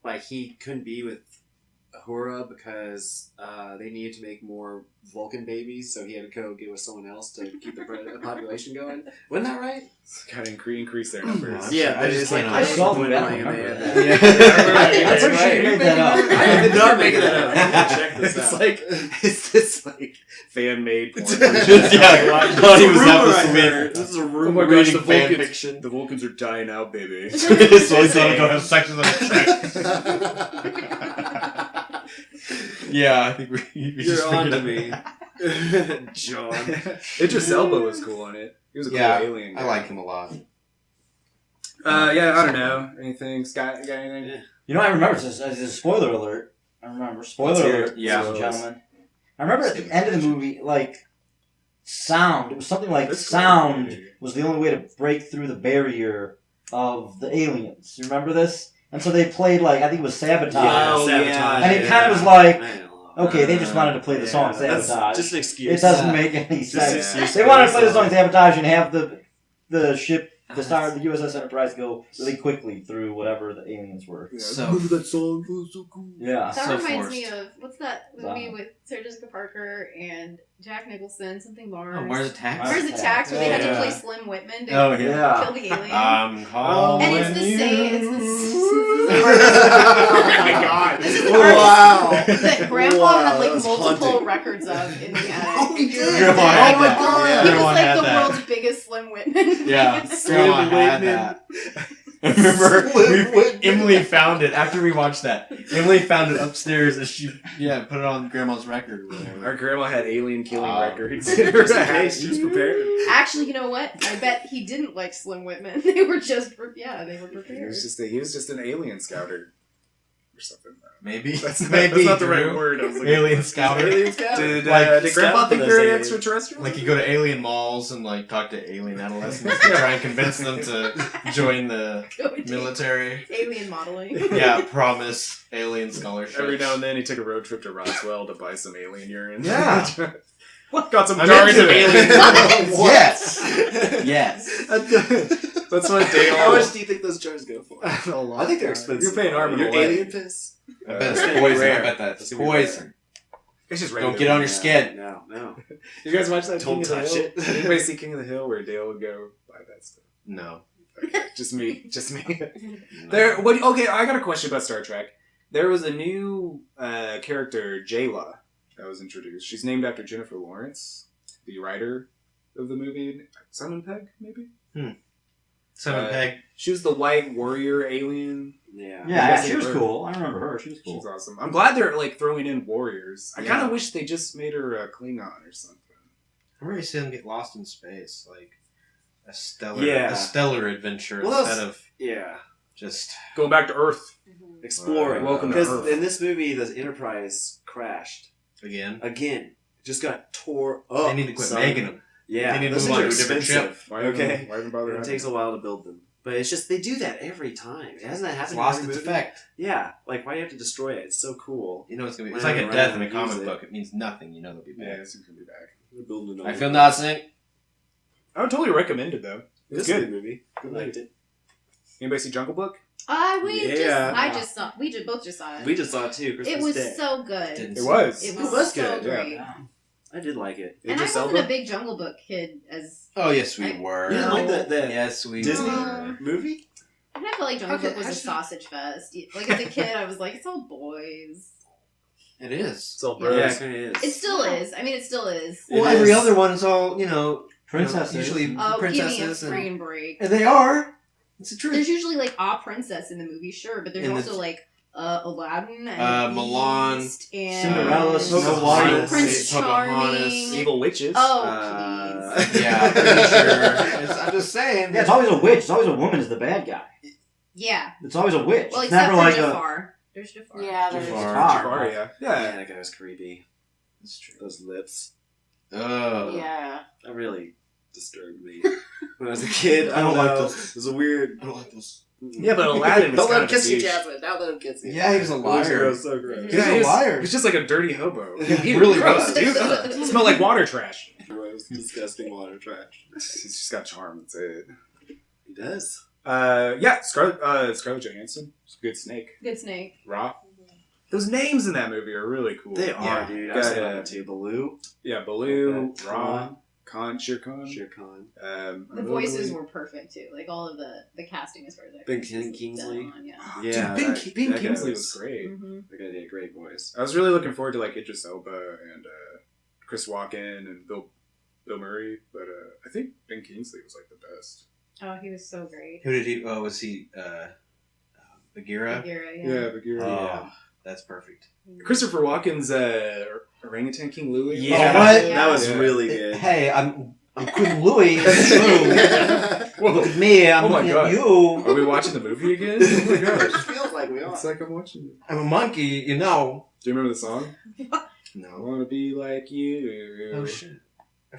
like he couldn't be with Uhura because they needed to make more Vulcan babies, so he had to go get with someone else to keep the population going. Wasn't that right? Kind of increase their numbers. Yeah, I just like cannot- I saw the when battle, they remember had that. that. Yeah. I'm pretty sure you made that up. I did not make that up. I'm gonna check this It's out. like it's this like fan made. Yeah, Donnie was half asleep. This is a Oh rumor. my gosh, Reading fan Vulcans, fiction. the Vulcans are dying out, baby. So he's gonna go have sex with him. Yeah, I think we You're just on figured to it me, John. Idris Elba was cool on it. He was a cool Yeah, alien guy. I like him a lot. Yeah, I don't know. Anything? Scott, you got anything? You know, I remember this is a spoiler alert. I remember spoiler Let's hear it. alert, Yeah. ladies and gentlemen. I remember at the end of the movie, like sound. It was something like That's sound cool. was the only way to break through the barrier of the aliens. You remember this? And so they played like I think it was Sabotage. Oh, Sabotage. yeah. And it kind of was like, I know. okay, they just wanted to play the song That's Sabotage. just an excuse. It doesn't make any Just an sense. excuse They for wanted to the play the song song. Sabotage and have the ship, the USS Enterprise go really quickly through whatever the aliens were. So- remember that song? It was so cool. Yeah. That So reminds forced. me of what's that movie Wow. with Sarah Jessica Parker and Jack Nicholson? Something Mars. Oh, Mars Attacks? Mars Attacks, where they had to Yeah. play Slim Whitman to Oh, yeah. kill the alien. I'm calling and it's the you. same. It's the Oh my god! This is an Wow. artist that Grandpa Wow, had like that's multiple haunting. records of in the attic. Oh, he did. Grandma Oh had my that. God. Yeah. He was Grandma like had the that. world's biggest Slim Whitman. Yeah, Slim Grandma had Whitman. that. I remember Slim Whitman. Emily found it after we watched that. Emily found it upstairs and she put it on Grandma's record or whatever. Our grandma had alien killing Oh. records in her house. She was prepared. Actually, you know what? I bet he didn't like Slim Whitman. They were just, they were He prepared. was just an alien scouter or something. Maybe. That's not, Maybe that's not the right Drew. word. I was looking Alien for. scouter. Alien scout. Did, Like, did Grandpa scout think for they're those an aliens. extraterrestrial? Like you go to alien malls and like talk to alien adolescents to try and convince them to join the military. Alien modeling. Yeah, promise alien scholarships. Every now and then he took a road trip to Roswell to buy some alien urine. Yeah. Got some I'm jars into of alien. Yes. Yes. That's what they How all. much do you think those jars go for? A lot. I think they're expensive. You're paying arm and Your a leg. alien piss? I bet it's It's poison. rare. I bet that's It's gonna be poison. It's just Don't regular. get on your skin. No. You guys watch that Don't King of the touch Hill? it. Did anybody see King of the Hill where Dale would go buy that stuff? No. Okay, just me. No. There. What? Okay, I got a question about Star Trek. There was a new character, Jayla, that was introduced. She's named after Jennifer Lawrence, the writer of the movie? Simon Pegg, maybe? Simon Pegg. She was the white warrior alien. Yeah, she was cool. I remember her. She was cool. She's awesome. I'm glad they're like throwing in warriors. I Yeah. kind of wish they just made her a Klingon or something. I'm ready to see them get lost in space, like a stellar adventure instead of just Going back to Earth. exploring. Welcome to Because Earth. in this movie, the Enterprise crashed again. Just got tore up. They need to quit son. making them. Yeah, They need to those move things on are to a different ship. expensive. Why even bother? It takes a while to build them, but it's just they do that every time. Hasn't that It's happened? lost in its every movie? effect. Yeah, like why do you have to destroy it? It's so cool. You know it's gonna be. When It's like they a run death out in a and comic use it. book. It means nothing. You know they'll be back. Yeah, it's gonna be back. They're building it I all. feel nothing. I would totally recommend it though. It's This is a good. good movie. I liked it. Anybody see Jungle Book? We both just saw it. We just saw it too. Christmas It was Day. so good. Didn't It see was. It It was, was so good, yeah. great. I did like it. And I Idris wasn't Elba? a big Jungle Book kid as. Oh yes, we I- were. You didn't like the Yes, we Disney were. movie? I felt like Jungle Okay, Book was a actually- sausage fest. Like as a kid, I was like, it's all boys. It is. It's all Yeah. Yeah, bros. it kind of is. It still is. I mean, it still is. Well, It every is. other one is all Princesses. usually Oh, give me a princesses, freaking break. and they are. It's the There's truth. usually like a princess in the movie, sure, but there's And also it's- like Aladdin and Mulan, Beast and Cinderella, Snow White, Prince Pocahontas, Charming. Evil witches. Oh, please. Yeah, I'm pretty sure. I'm just saying. Yeah, it's always a witch. It's always a woman is the bad guy. Yeah. It's always a witch. Well, it's except never for like Jafar. There's Jafar. Yeah, there's Jafar. Jafar, yeah. Yeah, Yeah. that guy was creepy. It's true. Those lips. Oh. Yeah. That really disturbed me. When I was a kid, I don't like know. those. It was a weird. I don't like those. Yeah, but Aladdin was Don't let kind him of kiss you, douche. Jasmine. Don't let him kiss you. Yeah, he was a liar. It was so gross. Yeah, He's a he was, liar. He's just like a dirty hobo. He really gross, was. dude. It smelled like water trash. Gross, disgusting water trash. He's just got charm. That's it. He does. Yeah, Scarlett Johansson. She's a good snake. Good snake. Ra. Those names in that movie are really cool. They are, Yeah. dude. I Got, said that too. Baloo, Yeah, Baloo, Okay. Ra, Khan, Shere Khan. Shere Khan, The voices were perfect too. Like all of the casting as far as I Ben think, was Kingsley. dead on, yeah. Yeah, Dude, Ben that guy Kingsley was great. Mm-hmm. That guy did a great voice. I was really looking forward to like Idris Elba and Chris Walken and Bill Murray, but I think Ben Kingsley was like the best. Oh, he was so great. Who did he? Oh, was he? Bagheera. Bagheera, Yeah, Bagheera. Oh, that's perfect. Christopher Walken's orangutan King Louis. Yeah. Oh, what? That was Yeah. really good. Hey, I'm Queen Louis. It's true. Whoa. Look at me. I'm Oh my looking God. at you. Are we watching the movie again? Oh my It gosh. feels like we are. It's like I'm watching it. I'm a monkey. You know. Do you remember the song? I No. wanna be like you. Oh shit.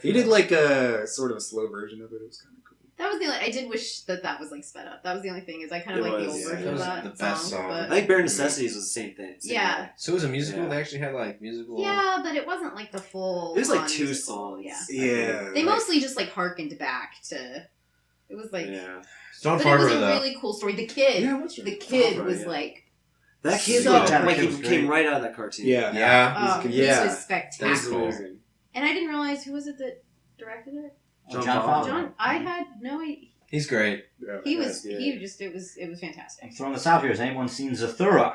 He did like a sort of a slow version of it. It was kind of cool. That was the only. I did wish that was like sped up. That was the only thing is I kind of It like the was, old yeah. version It of was that the best song. I But, think Bare Necessities was the same thing. Same Yeah. way. So it was a musical. Yeah. They actually had like musical. yeah, but it wasn't like the full. It was like on 2 musical, songs. Yeah. Yeah. They like- mostly just like harkened back to. It was like. Yeah. John But it was Farber a though. really cool story. The kid. Yeah, what's The kid Farber, was yeah. like. That kid So looked good. like he was came great. right out of that cartoon. Yeah. Yeah. He Yeah. was That spectacular. was amazing. And I didn't realize who was it that directed it. John John Favreau. Favreau. John. I had no. He's great. Yeah. He was. Yeah. He just. It was fantastic. I'm throwing this out here. Has anyone seen Zathura?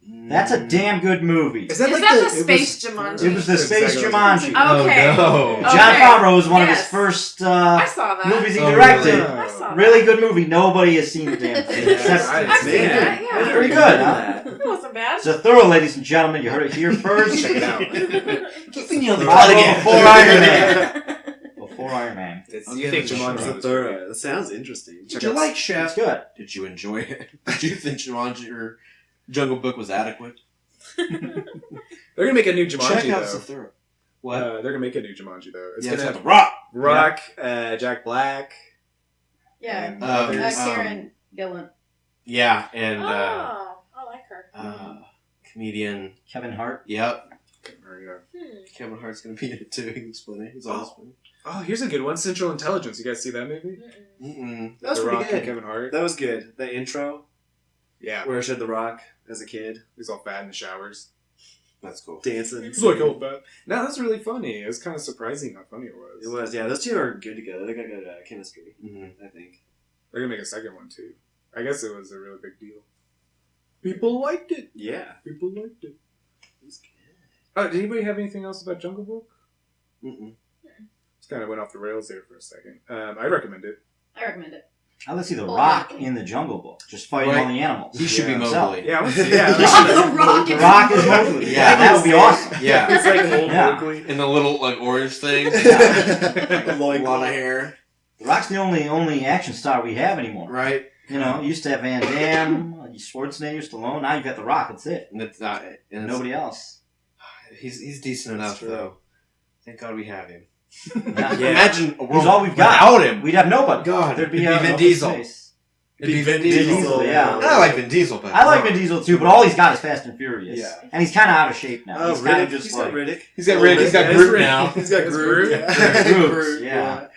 That's a damn good movie. Is that Is like that the, the it space was- Jumanji? It was the Space Exactly. Jumanji. Okay. Oh no. Okay. John Favreau was one of his Yes. first I saw that. movies he Oh, directed. really? I saw that. Really good movie. Nobody has seen the damn thing. Except I've I've seen Man. that. Yeah. That's pretty good, huh? It wasn't bad. Zathura, ladies and gentlemen. You heard it here first. Check it out. Keeping you on the Bravo again. before Iron Man. Before Iron Man. It's, I'll you give think it a Jumanji shot. was Zathura. That sounds interesting. Did you like It's Chef? good. Did you enjoy it? Did you think Jumanji or Jungle Book was adequate? They're gonna make a new Jumanji Check out though. Zathura. What? They're gonna make a new Jumanji though. It's Yeah, gonna it's have like Rock, Jack Black. Yeah. and others. Karen Gillan. Yeah, and Oh, I like her. comedian. Kevin Hart. Yep. Or, yeah. Kevin Hart's gonna be in it too. He can explain it. He's always funny. Oh, here's a good one. Central Intelligence. You guys see that movie? Mm-mm. That was The pretty Rock good. and Kevin Hart. That was good. The intro Yeah. where it showed The Rock as a kid He's all fat in the showers. That's cool. dancing. He's like all fat. No, that's really funny. It was kind of surprising how funny it was. It was, yeah. Those two are good together. They got good chemistry, Mm-hmm. I think. They're gonna make a second one too. I guess it was a really big deal. People liked it. Yeah. People liked it. It was good. Did anybody have anything else about Jungle Book? Mm-mm. Just kind of went off the rails there for a second. I recommend it. I recommend it. I would see The Full Rock Mowgli. in the Jungle Book, just fighting Right. all the animals. He should be himself. Mowgli. Yeah, I want to see. Yeah, The Rock The is Rock is Mowgli. Yeah, that would be awesome. Yeah. It's like old Yeah. Mowgli. In the little like orange thing. A lot of hair. The Rock's the only action star we have anymore. Right. You know, you used to have Van Damme, Schwarzenegger, Stallone. Now you've got The Rock. That's it. And it's not. And it's, Nobody else. He's decent enough true. though. Thank God we have him. Yeah. Imagine a world He's all we've got. without him. We'd have nobody. God, There'd be, it'd be Vin open Diesel. space. It'd be Vin Vin Diesel. Diesel, yeah. I like Vin Diesel, but I like Vin Diesel too, but all he's got is Fast and Furious. Yeah. And he's kind of out of shape now. Oh, he's kind Riddick. of just He's like... got Riddick. He's got Rick. He's got Groot now. He's got It's Groot. Groot. Yeah. Groot, yeah.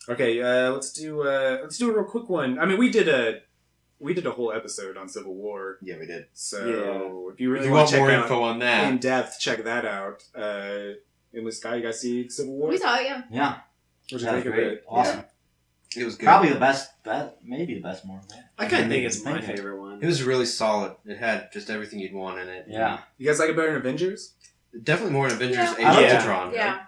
Okay, let's do a real quick one. I mean, we did a whole episode on Civil War, Yeah, we did. so if you If really you want want to check more out info on that, in depth, check that out. In the sky, you guys see Civil War? We saw it, yeah. Yeah, What'd you that was think of great. it? Awesome. it was good. Probably the best, maybe the best Marvel. I kind of think it's my Thank you. favorite one. It was really solid. It had just everything you'd want in it. Yeah. You guys like it better than Avengers? Definitely more than Avengers Yeah. Age I of like it. Ultron. Yeah.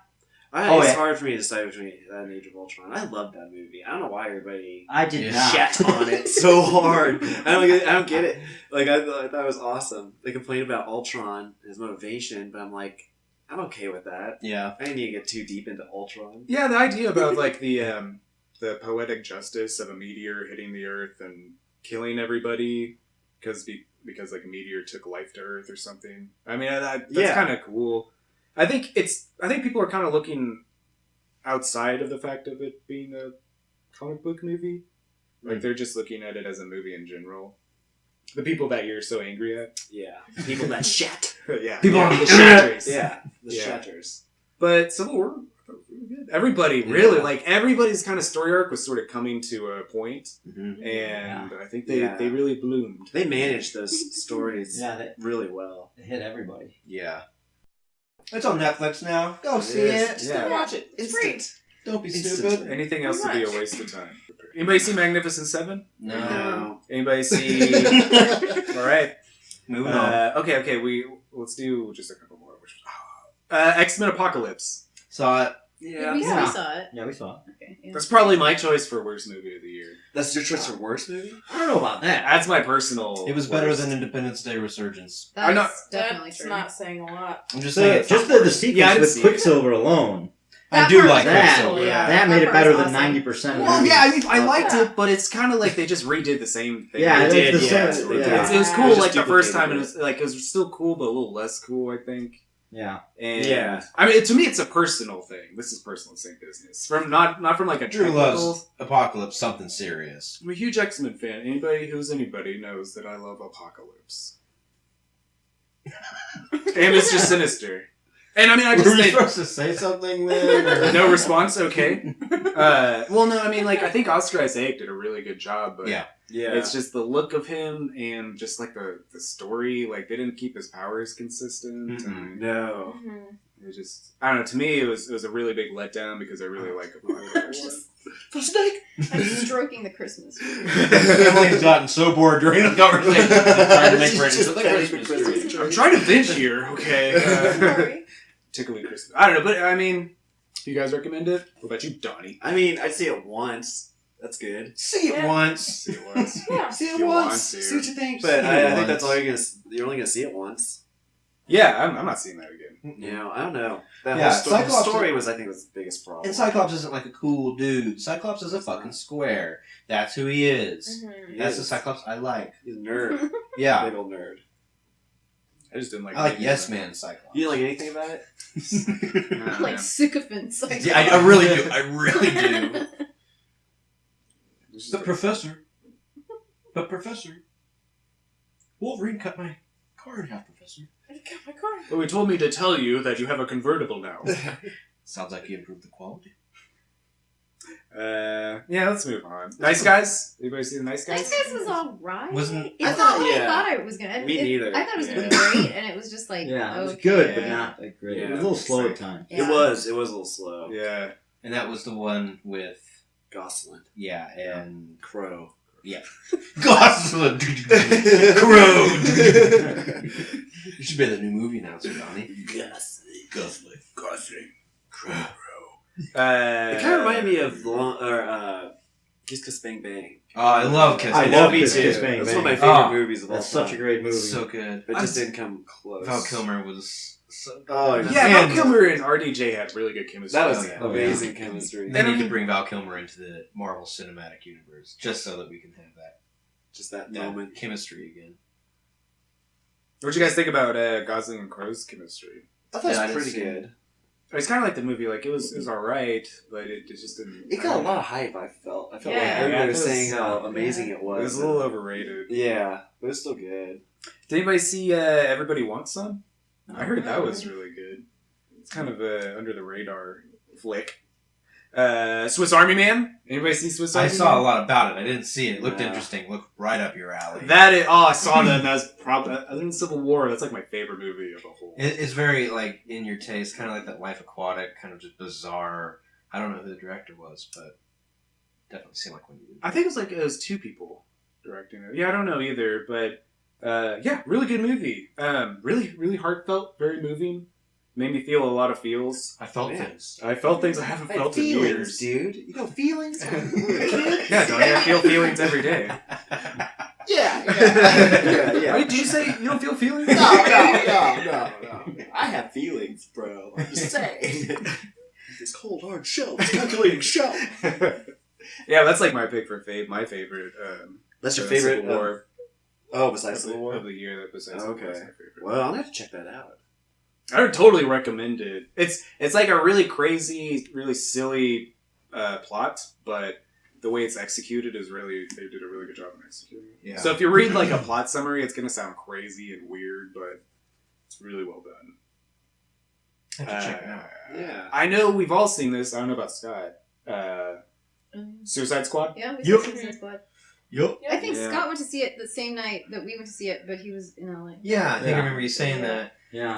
It's yeah. hard for me to decide between that and Age of Ultron. I love that movie. I don't know why everybody I did Yeah. not. shat on it so hard. I don't get it. Like I thought it was awesome. They complain about Ultron and his motivation, but I'm like, I'm okay with that. Yeah. I didn't need to get too deep into Ultron. Yeah, the idea about like the poetic justice of a meteor hitting the Earth and killing everybody because like a meteor took life to Earth or something. I mean, that's Yeah. kind of cool. I think people are kind of looking outside of the fact of it being a comic book movie. Like they're just looking at it as a movie in general. The people that you're so angry at. Yeah, people that shat. Yeah. People yeah, on the the shatters. Yeah, the Yeah. shatters. But Civil War, I thought was really good. Everybody, really, like everybody's kind of story arc was sort of coming to a point, Mm-hmm. and I think Yeah. they really bloomed. They managed those stories Yeah, they really well. hit everybody. Yeah. It's on Netflix now. Go see is. it. Yeah. Watch it. It's free. Don't be Instant. stupid. Anything else would be a much. waste of time. Anybody see Magnificent Seven? No. Anybody see? All right. Moving on. Okay. Let's do just a couple more. X-Men Apocalypse. Saw it. Yeah, We Yeah. saw it. Yeah, we saw it. Okay. Yeah. That's probably my choice for worst movie of the year. that's your choice for worst movie. I don't know about that. That's my personal. It was better worst. than Independence Day Resurgence. That's I'm not- definitely That's true. not saying a lot. I'm just saying. Just the sequence Yeah, I didn't with see it. Quicksilver alone. I That do part like was that. cool, Quicksilver. yeah. That made it part better was than awesome. 90% of Well, movies. yeah, I mean, I liked Yeah. it, but it's kind of like they just redid the same thing. Yeah, They it's did, the yeah. same. They did. Yeah. It was cool Just like the first duplicated time, and it. it was still cool, but a little less cool, I think. Yeah. And Yeah. I mean, to me, it's a personal thing. This is personal, same business. From not from like a Drew technical. loves Apocalypse, something serious. I'm a huge X-Men fan. Anybody who's anybody knows that I love Apocalypse. And it's just sinister. And I mean, I just Were we think supposed to say something then? or- no response. Okay. Well, no, I mean, like I think Oscar Isaac did a really good job, but Yeah. Yeah, it's just the look of him and just like the story. Like they didn't keep his powers consistent. Mm-mm. And no. it just, I don't know. To me, it was a really big letdown because I really like Apocalypse. Just- For snake. I'm stroking the Christmas tree. Emily's gotten so bored during the conversation. Trying to make friends Just with the petting Christmas the Christmas tree. tree. I'm trying to vent here. Okay. Sorry. Tickly Christmas. I don't know, but I mean, do you guys recommend it? What about you, Donnie? I mean, I'd see it once. That's good. See it Yeah. once. See it once. Yeah. See it You want once. to. See what you think. But See it I think that's once. all you're only gonna see it once. Yeah, I'm not seeing that again. You know, I don't know. That Yeah, whole the Cyclops- story was, I think, was the biggest problem. And Cyclops isn't like a cool dude. Cyclops is a fucking square. That's who he is. Mhm. That's the Yes. Cyclops I like. He's a nerd. Yeah. Big old nerd. I just didn't like. I like any Yes of it. Man Cyclops. You didn't like anything about it? Nah, like man. sycophants. Like Yeah, I really do. I really do. It's just But like- Professor. Wolverine cut my car in half, Professor. I got my car. Well, he told me to tell you that you have a convertible now. Sounds like he improved the quality. Yeah, let's move on. Nice Guys? Anybody see the Nice Guys? Nice Guys was alright. Wasn't- It's I not thought- what I yeah. thought it was gonna. Me neither. I thought it was gonna Yeah. be great, and it was just like Yeah, it was okay. good, but not like great. Yeah. It was a little slow at times. Yeah. It was a little slow. Yeah. And that was the one with, Gosling. yeah, and Crow. Gosling. Crow. You should be the new movie announcer, Donnie. Gosling. Gosling. It kind of reminded me of Kiss Kiss Bang Bang. Oh, I love Kiss. I I love know, me Kiss too. Kiss Bang That's Bang. one of my favorite Oh, movies of all That's time. such a great movie. So good. It just didn't come close. Val Kilmer was so good. Oh, Yeah, Man. Val Kilmer and RDJ had really good chemistry. That was yeah. amazing chemistry. They need to bring Val Kilmer into the Marvel Cinematic Universe just so that we can have that Just that moment. chemistry again. What'd you guys think about Gosling and Crow's chemistry? I thought Yeah, I it was didn't pretty see good. It's kind of like the movie. Like it was all right, but it just didn't. It got a lot of hype, I felt. I felt Yeah. like everybody was Yeah, it was- saying how amazing it It was. was a little overrated. Yeah, but it was still good. Did anybody see Everybody Wants Some? I heard that was really good. It's kind of a under the radar flick. Swiss Army Man. Anybody see Swiss Army I Man? saw a lot about it. I didn't see it. It looked Yeah. interesting. Looked right up your alley. That is. Oh, I saw that. And that was probably other than Civil War. That's like my favorite movie of the whole. It's very like in your taste, kind of like that Life Aquatic, kind of just bizarre. I don't know who the director was, but definitely seemed like one you did. I think it was two people directing it. Yeah, I don't know either, but yeah, really good movie. Really, really heartfelt, very moving. Made me feel a lot of feels. I felt Man. things. I felt things I haven't felt in years. dude. You know feelings. Yeah, don't I feel feelings every day? Yeah. Wait, did you say you don't feel feelings? No. I have feelings, bro. I'm just saying. This cold hard shell, this calculating shell. Yeah, that's like my pick for my favorite. That's your favorite Civil War besides Civil War. of the year. That besides Civil War is Okay. my favorite. Well, I'm gonna have to check that out. I would totally recommend it. It's like a really crazy, really silly plot, but the way it's executed is they did a really good job in executing it. Yeah. So if you read like a plot summary, it's gonna sound crazy and weird, but it's really well done. I have to check it out. Yeah. I know we've all seen this. I don't know about Scott. Suicide Squad. Yeah, we Yup. saw Suicide Squad. Yup. I think Yeah. Scott went to see it the same night that we went to see it, but he was in LA. Yeah, I think Yeah. I remember you saying that. Yeah.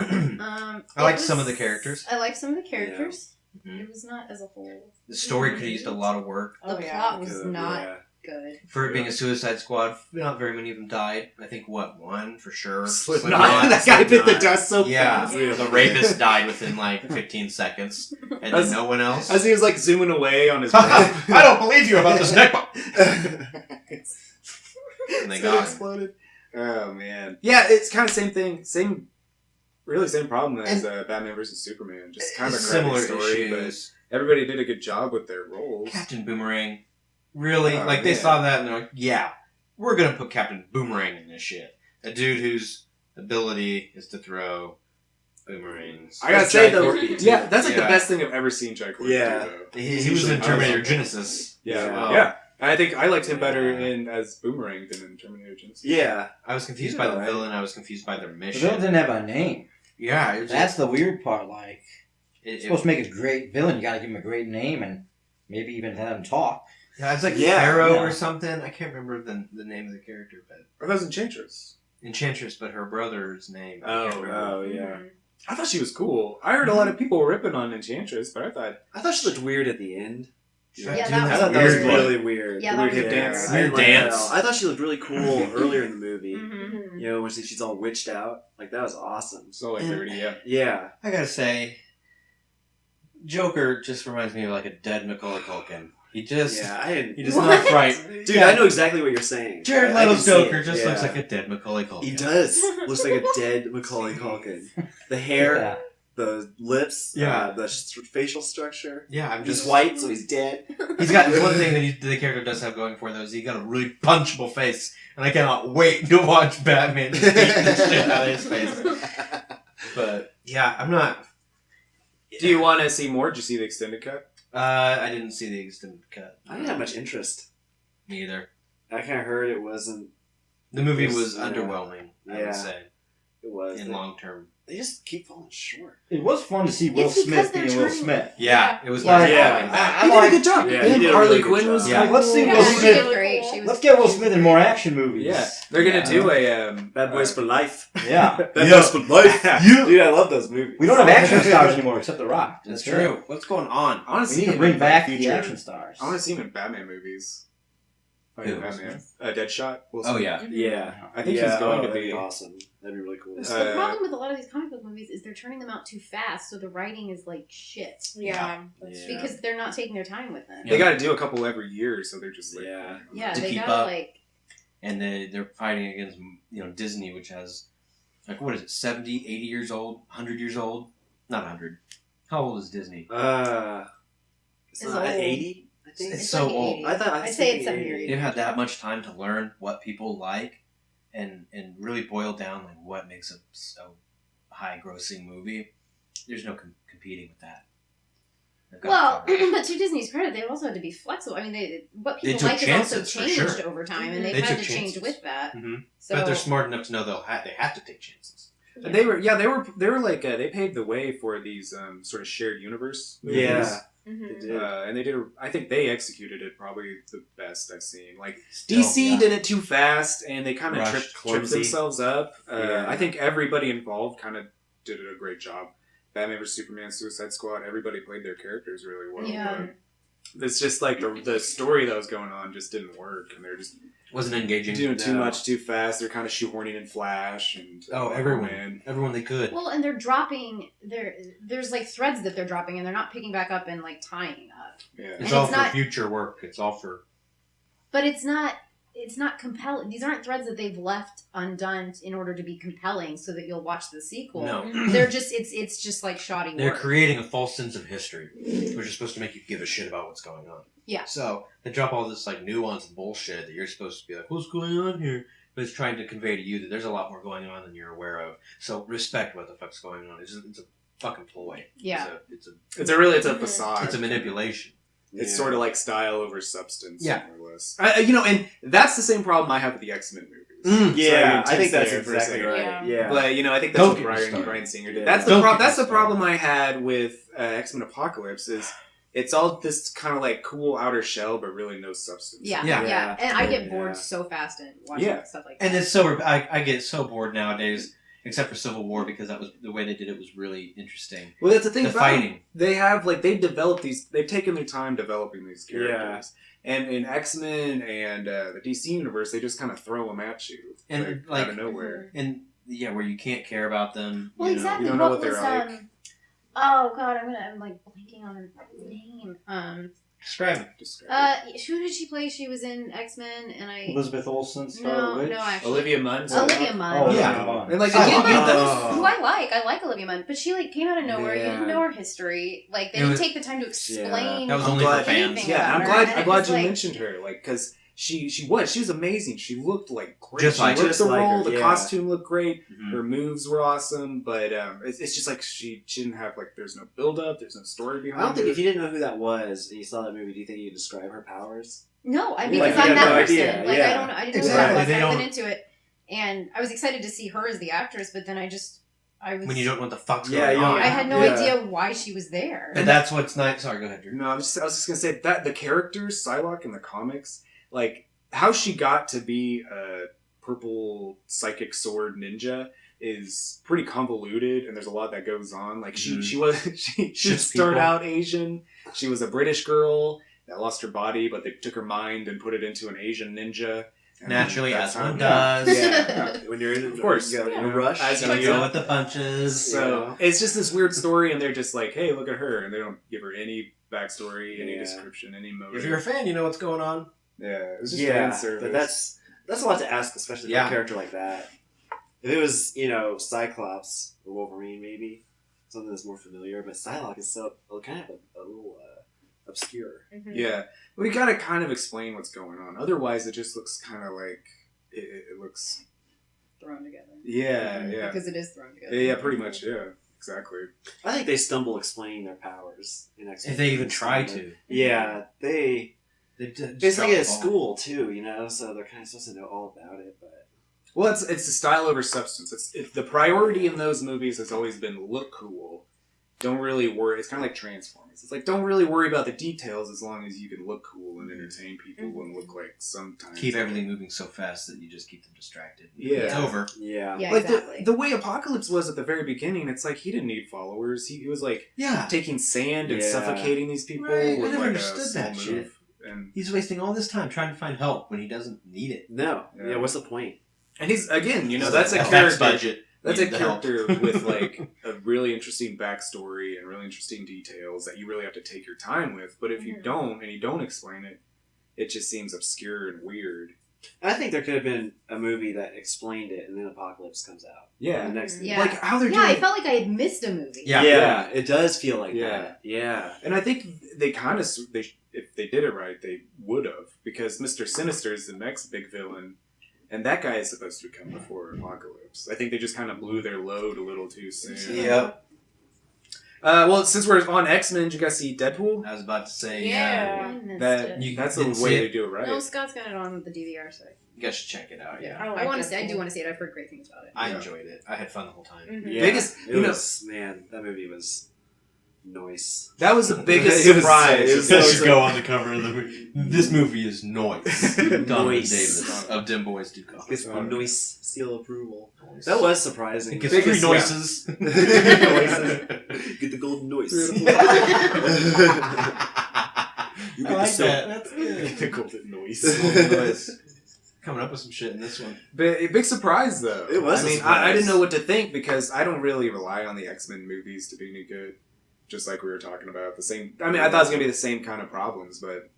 I liked it some of was- the characters. I liked some of the characters. Mhm. It was not as a whole. The story could have used a lot of work. The Oh, yeah. plot was Good, not yeah. good. For it being a Suicide Squad, not very many of them died. I think, one for sure? Slipknot. That guy bit the dust so Yeah, fast. the rapist died within like 15 seconds, and As- then no one else. As he was like zooming away on his breath. I don't believe you about this neck bump. And they So got him. exploded. Oh man. Yeah, it's kind of same thing. Really same problem as Batman vs Superman. Just kind of a crappy Similar story, issues. but everybody did a good job with their roles. Captain Boomerang, really? Oh, like they yeah. saw that and they're like, yeah, we're gonna put Captain Boomerang in this shit. A dude whose ability is to throw boomerangs. I gotta That's say Jai though, Courtney, too. yeah, that's like the Yeah. best thing I've ever seen Jai Courtney Yeah. do. Though. He was in Terminator Genesis. Yeah, Yeah. yeah. I think I liked him better as Boomerang than in Terminator Genesis. Yeah. I was confused He's by the alright. villain. I was confused by their The mission. villain didn't have a name. Yeah, it was That's the weird part. Like, it, supposed to make a great villain, you gotta give him a great name and maybe even let him talk. yeah, it's like Yeah, Pharaoh yeah. or something. I can't remember the name of the character, but Or that was Enchantress. Enchantress, but her brother's name. I can't remember. Oh, yeah. Mhm. I thought she was cool. I heard a lot of people ripping on Enchantress, but I thought I thought she looked weird at the end. Yeah, Doing that I was thought that was weird. really weird. Yeah, weird that was hip weird. dance. I Weird didn't like dance. that at all. I thought she looked really cool earlier in the movie. Mhm. You know, when she's all witched out. Like, that was awesome. so like And- 30, yeah. Yeah. I gotta say, Joker just reminds me of like a dead Macaulay Culkin. He just Yeah, I didn't. he does not fright. Dude, I know exactly what you're saying. Jared I can Leto's see Joker it. just Yeah. looks like a dead Macaulay Culkin. He does. Looks like a dead Macaulay Culkin. The hair, Yeah. the lips, Yeah. the facial structure. Yeah, I'm He's just white, so he's dead. He's got one thing that the character does have going for though is he got a really punchable face, and I cannot wait to watch Batman just beat the shit out of his face. But yeah, I'm not. Do you want to see more? Did you see the extended cut? I didn't see the extended cut. I didn't have much interest. Me either. I kind of heard it wasn't. The movie It was- was yeah. underwhelming. I Yeah. would say It was. in long term. They just keep falling short. It was fun to see Will It's because Smith they're being Will trying- Smith. Yeah, it was Like, nice. yeah. He did a good job. Yeah, And he did a Harley really good Quinn job. was Yeah. Like, let's see Yeah, Will she Smith. did great. She was Let's get Will Smith in more action movies. Yeah, they're gonna do a Bad Boys for Life. Yeah. Bad Boys for Life. Dude, I love those movies. We don't have action stars anymore except The Rock. That's it. true. What's going on? I want to We see need to him bring in back the the future. action stars. I want to see him in Batman movies. Like Who? Batman, Deadshot. Will Oh Smith. yeah. Yeah. I think he's going to that'd be. awesome. That'd be really cool. The problem with a lot of these comic book movies movies is they're turning them out too fast, so the writing is like shit. Yeah. Because they're not taking their time with them. They got to do a couple every year, so they're just like Yeah, To they keep gotta up. like. And they're fighting against Disney, which has like what is it, 70, 80 years old, 100 years old? Not 100. How old is Disney? It's It's not old. 80. I think It's It's so like old. 80. I thought I'd say it's 70 or 80. They've had that much time to learn what people like, and really boil down like what makes a high grossing movie. There's no competing with that. They've got Well, it covered. but to Disney's credit, they also had to be flexible. I mean, what They people took like has also chances, for changed sure. over time, and they've They had took to change chances. with that. Mhm. So, But they're smart enough to know they have to take chances. And they were like they paved the way for these sort of shared universe movies. Yeah. Mhm. They did. And they did. I think they executed it probably the best I've seen. Like Still, DC yeah. did it too fast, and they kind of Rushed, tripped clumsy. themselves up. Yeah. I think everybody involved kind of did a great job. Batman vs Superman, Suicide Squad. Everybody played their characters really well. Yeah. But it's just like the story that was going on just didn't work, and they're just Wasn't engaging. doing too No. much too fast. They're kind of shoehorning in Flash and Everyone they could. Well, and they're dropping there's like threads that they're dropping, and they're not picking back up and like tying up. Yeah. It's and all it's for not- future work. It's all for. But it's not compelling. These aren't threads that they've left undone in order to be compelling, so that you'll watch the sequel. No. They're just it's just like shoddy They're work. creating a false sense of history, which is supposed to make you give a shit about what's going on. Yeah. So they drop all this like nuance and bullshit that you're supposed to be like, what's going on here? But it's trying to convey to you that there's a lot more going on than you're aware of. So respect what the fuck's going on. It's a fucking ploy. Yeah. It's It's a Mhm. facade. a manipulation. It's sort of like style over substance, Yeah. more or less. And that's the same problem I have with the X-Men movies. Yeah, So I think that's there for a exactly second. right. Yeah. Yeah. But I think that's Don't what get me started. Bryan Singer did. Yeah. That's the Don't get me that's the started. problem I had with X-Men Apocalypse is it's all this kind of like cool outer shell, but really no substance. Yeah, Yeah. yeah, and I get Yeah. bored so fast in watching Yeah. stuff like that. And it's so I get so bored nowadays, except for Civil War, because that was the way they did it was really interesting. Well, that's the thing The about fighting. They have they've taken their time developing these characters. And in X-Men and the DC universe, they just kind of throw them at you, And, out like- of nowhere. And where you can't care about them. Well, you know. exactly. you don't know what was they're like. Oh god, I'm like blanking on her name. Describe it. Who did she play? She was in X-Men, and I Elizabeth Olsen, Scarlet Witch. no, actually Olivia Munn. Olivia Munn. Oh, Yeah. yeah. And like Oh, again, yeah, the- who I like. I like Olivia Munn, but she like came out of nowhere. You Yeah. didn't know her history. Like they It didn't was- take the time to explain. That was I'm only glad- for fans. anything Yeah, about I'm her, glad. and I'm it glad was you like- mentioned her, like, because she was amazing. She looked like great. Just she like looked her. the Just like role. her, The yeah. costume looked great. Mhm. Her moves were awesome, but it's just like she didn't have like. There's no build up. There's no story I behind don't think it. if you didn't know who that was and you saw that movie, do you think you'd describe her powers? No, Like, because you I'm had that no person. idea, Like yeah. I don't know. I didn't know Exactly, who that was. they I've don't- been into it, and I was excited to see her as the actress, but then I was. When you don't know what the fuck's Yeah, going you on. don't- I had no Yeah. idea why she was there. And that's what's nice. Sorry, go ahead, Drew. No, I was just gonna say that the character Psylocke in the comics, like how she got to be a purple psychic sword ninja, is pretty convoluted, and there's a lot that goes on. Like she Shits started people. out Asian. She was a British girl that lost her body, but they took her mind and put it into an Asian ninja. And Naturally, that's as how- one does. Yeah. When you're in, Of course. you got Yeah. a rush. As So you you go with the punches. So it's just this weird story, and they're just like, "Hey, look at her," and they don't give her any backstory, any Yeah. description, any motive. If you're a fan, you know what's going on. Yeah, it was just Yeah, fan service. but that's a lot to ask, especially for Yeah. a character like that. If it was, Cyclops or Wolverine, maybe something that's more familiar, but Psylocke is so kind of a little obscure. Mhm. Yeah, we gotta kind of explain what's going on. Otherwise, it just looks kind of like it looks. Thrown together. Yeah, yeah, Because it is thrown together. yeah, pretty much. Yeah, exactly. I think they stumble explaining their powers in X-Men. If they even try to. Yeah, they. Just It's like drop at the ball. school too, so they're kind of supposed to know all about it. But Well, it's the style over substance. It's the priority in those movies has always been look cool. Don't really worry. It's kind of like Transformers. It's like don't really worry about the details as long as you can look cool and entertain people and look like sometimes Keep everything moving so fast that you just keep them distracted. Yeah. It's over. yeah, Yeah, like exactly. the way Apocalypse was at the very beginning, it's like he didn't need followers. He was like Yeah. taking sand and Yeah. suffocating these people Right, I with never like a understood small that move. shit. And He's wasting all this time trying to find help when he doesn't need it. no, Yeah. yeah. What's the point? he's again, that's a Effects character. budget. That's a Need the help. character with like a really interesting backstory and really interesting details that you really have to take your time with. But if you don't and you don't explain it, it just seems obscure and weird. I think there could have been a movie that explained it, and then Apocalypse comes out. Yeah, The next Yeah. like how they're Yeah, I doing. felt like I had missed a movie. Yeah. It does feel like Yeah. that. Yeah. And I think they kind of, if they did it right, they would have, because Mr. Sinister is the next big villain, and that guy is supposed to come before Apocalypse. I think they just kind of blew their load a little too soon. Yep. Well, since we're on X-Men, did you guys see Deadpool? I was about to say, Yeah. I missed That it. that's the didn't way see they it? do it right. No, Scott's got it on the DVR, so you guys should check it out. Yeah, I, I want to see. I do want to see it. I've heard great things about it. I enjoyed it. I had fun the whole time. Mhm. Yeah. Biggest- it you know- was, man, that movie was noise. That was the biggest It was- surprise. it was That so- should go on the cover of the movie. This movie is noise. Donovan Noise. Davis of Dem Boys Do. It's Oh, noise seal approval. That was surprising. It gets Biggest- three noises. Get the golden noise. I like that. That's The good. golden noise. Noise. Coming up with some shit in this one. Big surprise though. It was I a mean, surprise. I didn't know what to think because I don't really rely on the X-Men movies to be any good. Just like we were talking about the same. I mean, I thought it was gonna be the same kind of problems, but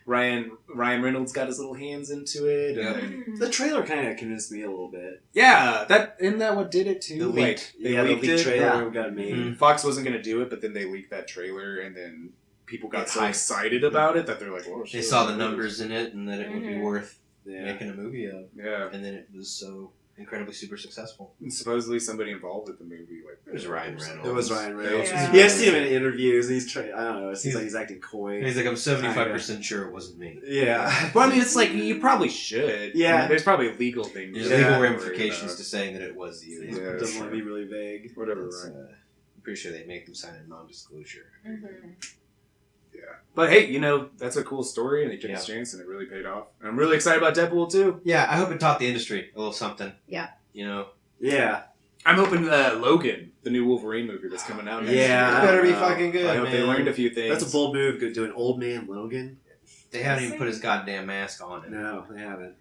Ryan Reynolds got his little hands into it. And The trailer kind of convinced me a little bit. yeah, isn't that what did it too? The Like, leaked, they the leaked leaked it. trailer got made. Mhm. Fox wasn't gonna do it, but then they leaked that trailer, and then people got so Hype. excited about it that they're like, "Oh, They shit, saw the it is." numbers in it and that it would be worth Yeah. making a movie of. Yeah, And then it was so incredibly super successful. and supposedly somebody involved with the movie, like It was Ryan Reynolds. It was Ryan Reynolds. Yeah. You have seen him in interviews. He's I don't know. It seems like he's acting coy. And he's like, I'm 75% sure it wasn't me. Yeah. But I mean, it's like you probably should. Yeah. I mean, there's probably legal things. There's you legal have to worry ramifications about. to saying that it was you. Yeah. Doesn't want to be really vague. Whatever, That's, right? I'm pretty sure they'd make them sign a non-disclosure. But hey, that's a cool story, and they took a chance, and it really paid off. And I'm really excited about Deadpool too. Yeah, I hope it taught the industry a little something. Yeah. You know? Yeah. I'm hoping Logan, the new Wolverine movie that's coming out next Yeah. year. It better be know. fucking good, I hope they man. learned a few things. That's a bold move. Doing Old Man Logan. They haven't even put his goddamn mask on him. No, they haven't.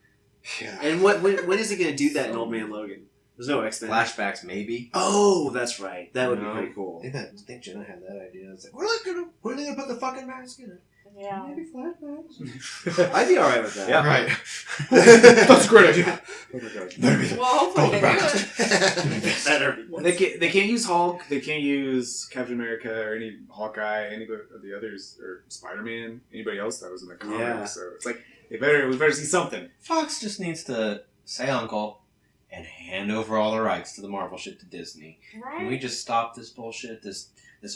Yeah. And when is he going to do that in Old Man Logan? There's no X-Men. Flashbacks, maybe. Oh, that's right. That would be No. pretty cool. I think Jenna had that idea. It's like, when are they gonna put the fucking mask in it? Yeah. Maybe flashbacks. I'd be alright with that. Yeah. Right. That's a great idea. Oh my god. Well, hopefully they do it. Better be. They can't use Hulk. They can't use Captain America or any Hawkeye, any of the others, or Spider-Man, anybody else that was in the comics. Yeah. So it's like we better see something. Fox just needs to say uncle and hand over all the rights to the Marvel shit to Disney. Can we just stop this bullshit, this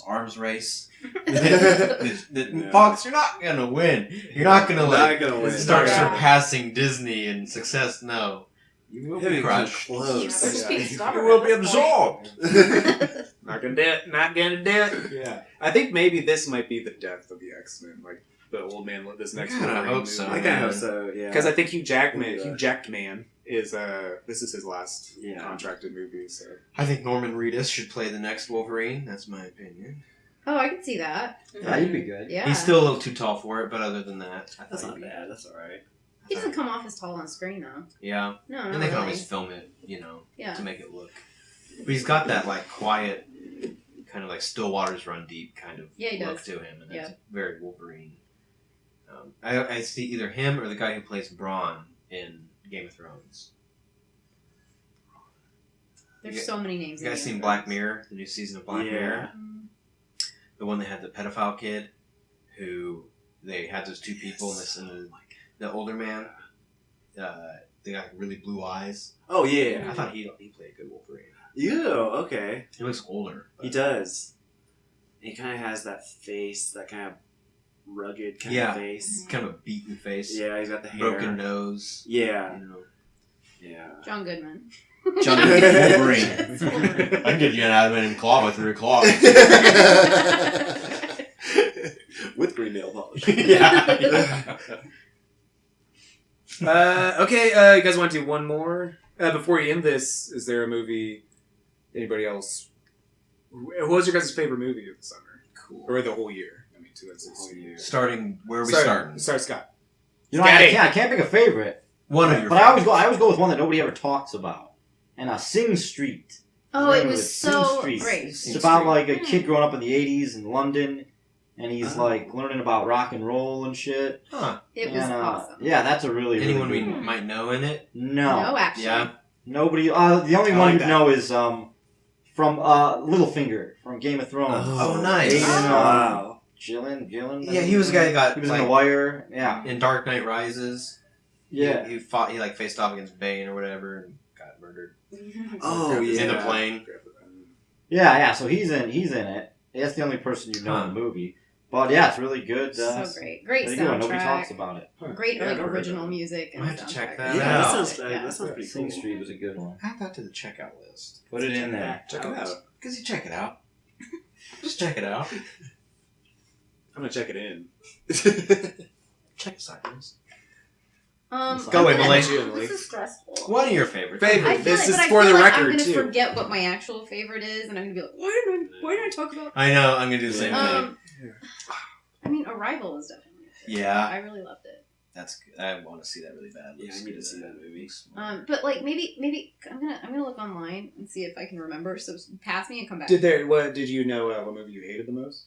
arms race? Yeah. Fox, you're not gonna win. You're not gonna Not gonna win. start Yeah. surpassing Disney in success. No, you will He'll be be crushed. Yeah, close. they're just being Yeah. stubborn You will at be this point. absorbed. Not gonna do it. Not gonna do it. Yeah. I think maybe this might be the death of the X-Men, like the old man. This next I kinda Wolverine hope so. movie. I kind of hope so. Yeah. Because I think Hugh Jackman, Yeah. Hugh Jackman is this is his last Yeah. contracted movie. So I think Norman Reedus should play the next Wolverine. That's my opinion. Oh, I can see that. Yeah, you'd be good. Yeah. He's still a little too tall for it, but other than that, I That's thought not he'd be- bad. That's alright. He doesn't come off as tall on screen though. Yeah, No, and not they can really. always film it, Yeah. to make it look. But he's got that like quiet, kind of like still waters run deep kind of Yeah, he look does. to him, and Yeah. it's very Wolverine. I see either him or the guy who plays Braun in Game of Thrones. There's You so many names. You in guys Game seen of Black Thrones. Mirror, the new season of Black Yeah. Mirror? The one that had the pedophile kid, who they had those two people, and the older man, they got really blue eyes. Oh yeah. I thought he played a good Wolverine. You okay? He looks older. He does. He kind of has that face, that kind of rugged kind Yeah. of face. Kind of a beaten face, Yeah, he's got the hair. broken nose. Yeah. You know. Yeah. John Goodman. John Wolverine. I can get you an adamant claw with 3 claws. With green nail polish. yeah. Okay, you guys want to do one more? Before we end this, is there a movie? Anybody else? What was your guys' favorite movie of the summer? Cool. Or the whole year? I mean, 2016. Starting, where are we starting? Start, Scott. You know, I can't pick a favorite. One of your But I always go with one that nobody ever talks about. and Sing Street. Oh, it Remember was it? Sing so Street. great. It's about like a kid growing up in the 80s in London, and he's like learning about rock and roll and shit. Huh. It was awesome. Yeah, that's a really, really Anyone good we one. might know in it? No, actually. Yeah. Nobody. The only I one like you that. know is from Littlefinger from Game of Thrones. Oh, nice. Aiden, Wow. Gillen. Yeah, he was the guy that got He was like, in The Wire. Yeah. in Dark Knight Rises. Yeah. He fought. He like faced off against Bane or whatever and got murdered Oh in the yeah. plane. Yeah. So he's in it. That's the only person you know in the movie. But yeah, it's really good. So great. Great Really good. Nobody talks soundtrack. about it. Great Yeah, like I've heard original of it. music. And I have to check soundtrack. that Yeah, out. that sounds Yeah. that sounds pretty Sing cool. Street was a good one. Add that to the checkout list. Put it in there. Check it out. Because you check it out. Just check it out. I'm gonna check it in. Check it silence. Go I'm away, gonna- Malay. This is stressful. One of your favorites. I Favorite. feel This like, is but I for feel the like I'm record gonna too. forget what my actual favorite is, and I'm gonna be like, why did I talk about? I know. I'm gonna do the same thing. I mean, Arrival is definitely. my favorite. Yeah. I really loved it. That's good. I want to see that really bad. Yeah, I need to see that movie. But like maybe I'm gonna look online and see if I can remember. So pass me and come back. Did you know what movie you hated the most?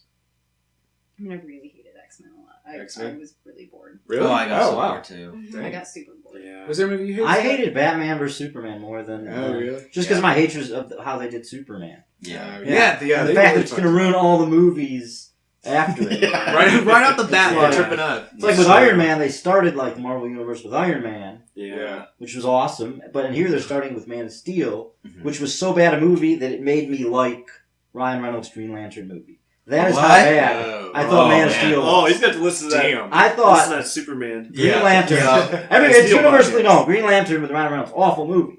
I mean, I really hated X-Men a lot. I X-Men? was really bored. Really? Oh, I got some wow. more too. Dang. I got super bored. Yeah. Was there a movie you hated? I hated Batman vs Superman more than. Oh, really? Just because of my hatred of how they did Superman. Yeah. Yeah. And they the fact really that it's going to fucked ruin all the movies after it. right off the bat, Yeah. they're tripping up. It's like with Iron Man, they started like the Marvel Universe with Iron Man, Yeah. which was awesome. But in here, they're starting with Man of Steel, Mhm. which was so bad a movie that it made me like Ryan Reynolds' Green Lantern movie. That is how What? bad I thought Man of man. Steel Oh, was. he's got to listen to that. Damn. I Listen to thought that Superman. Green Lantern. Yeah. It's Steel universally podcast. known. Green Lantern with Ryan Reynolds, awful movie.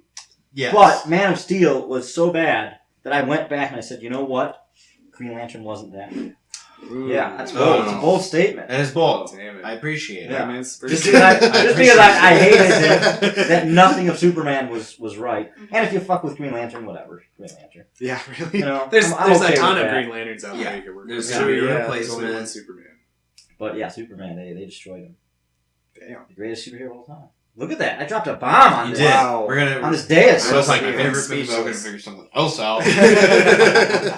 Yes. But Man of Steel was so bad that I went back and I said, you know what? Green Lantern wasn't that good. Yeah, that's bold. It's a bold statement. That is bold. Damn it. I appreciate it. Yeah. Man, it's Just pretty- because I hated that nothing of Superman was right. And if you fuck with Green Lantern, whatever. Green Lantern. Yeah, really. You know, There's I'm there's okay a ton with of that. Green Lanterns out Yeah. there you could work There's with. gonna be a Yeah. There's only one replacement. Superman. But yeah, Superman, they destroyed him. Damn. The greatest superhero of all time. Look at that. I dropped a bomb on You this. did. Wow. We're gonna. On this dais. So it's like my Yeah, favorite speechless. movie. I'm gonna figure something else out.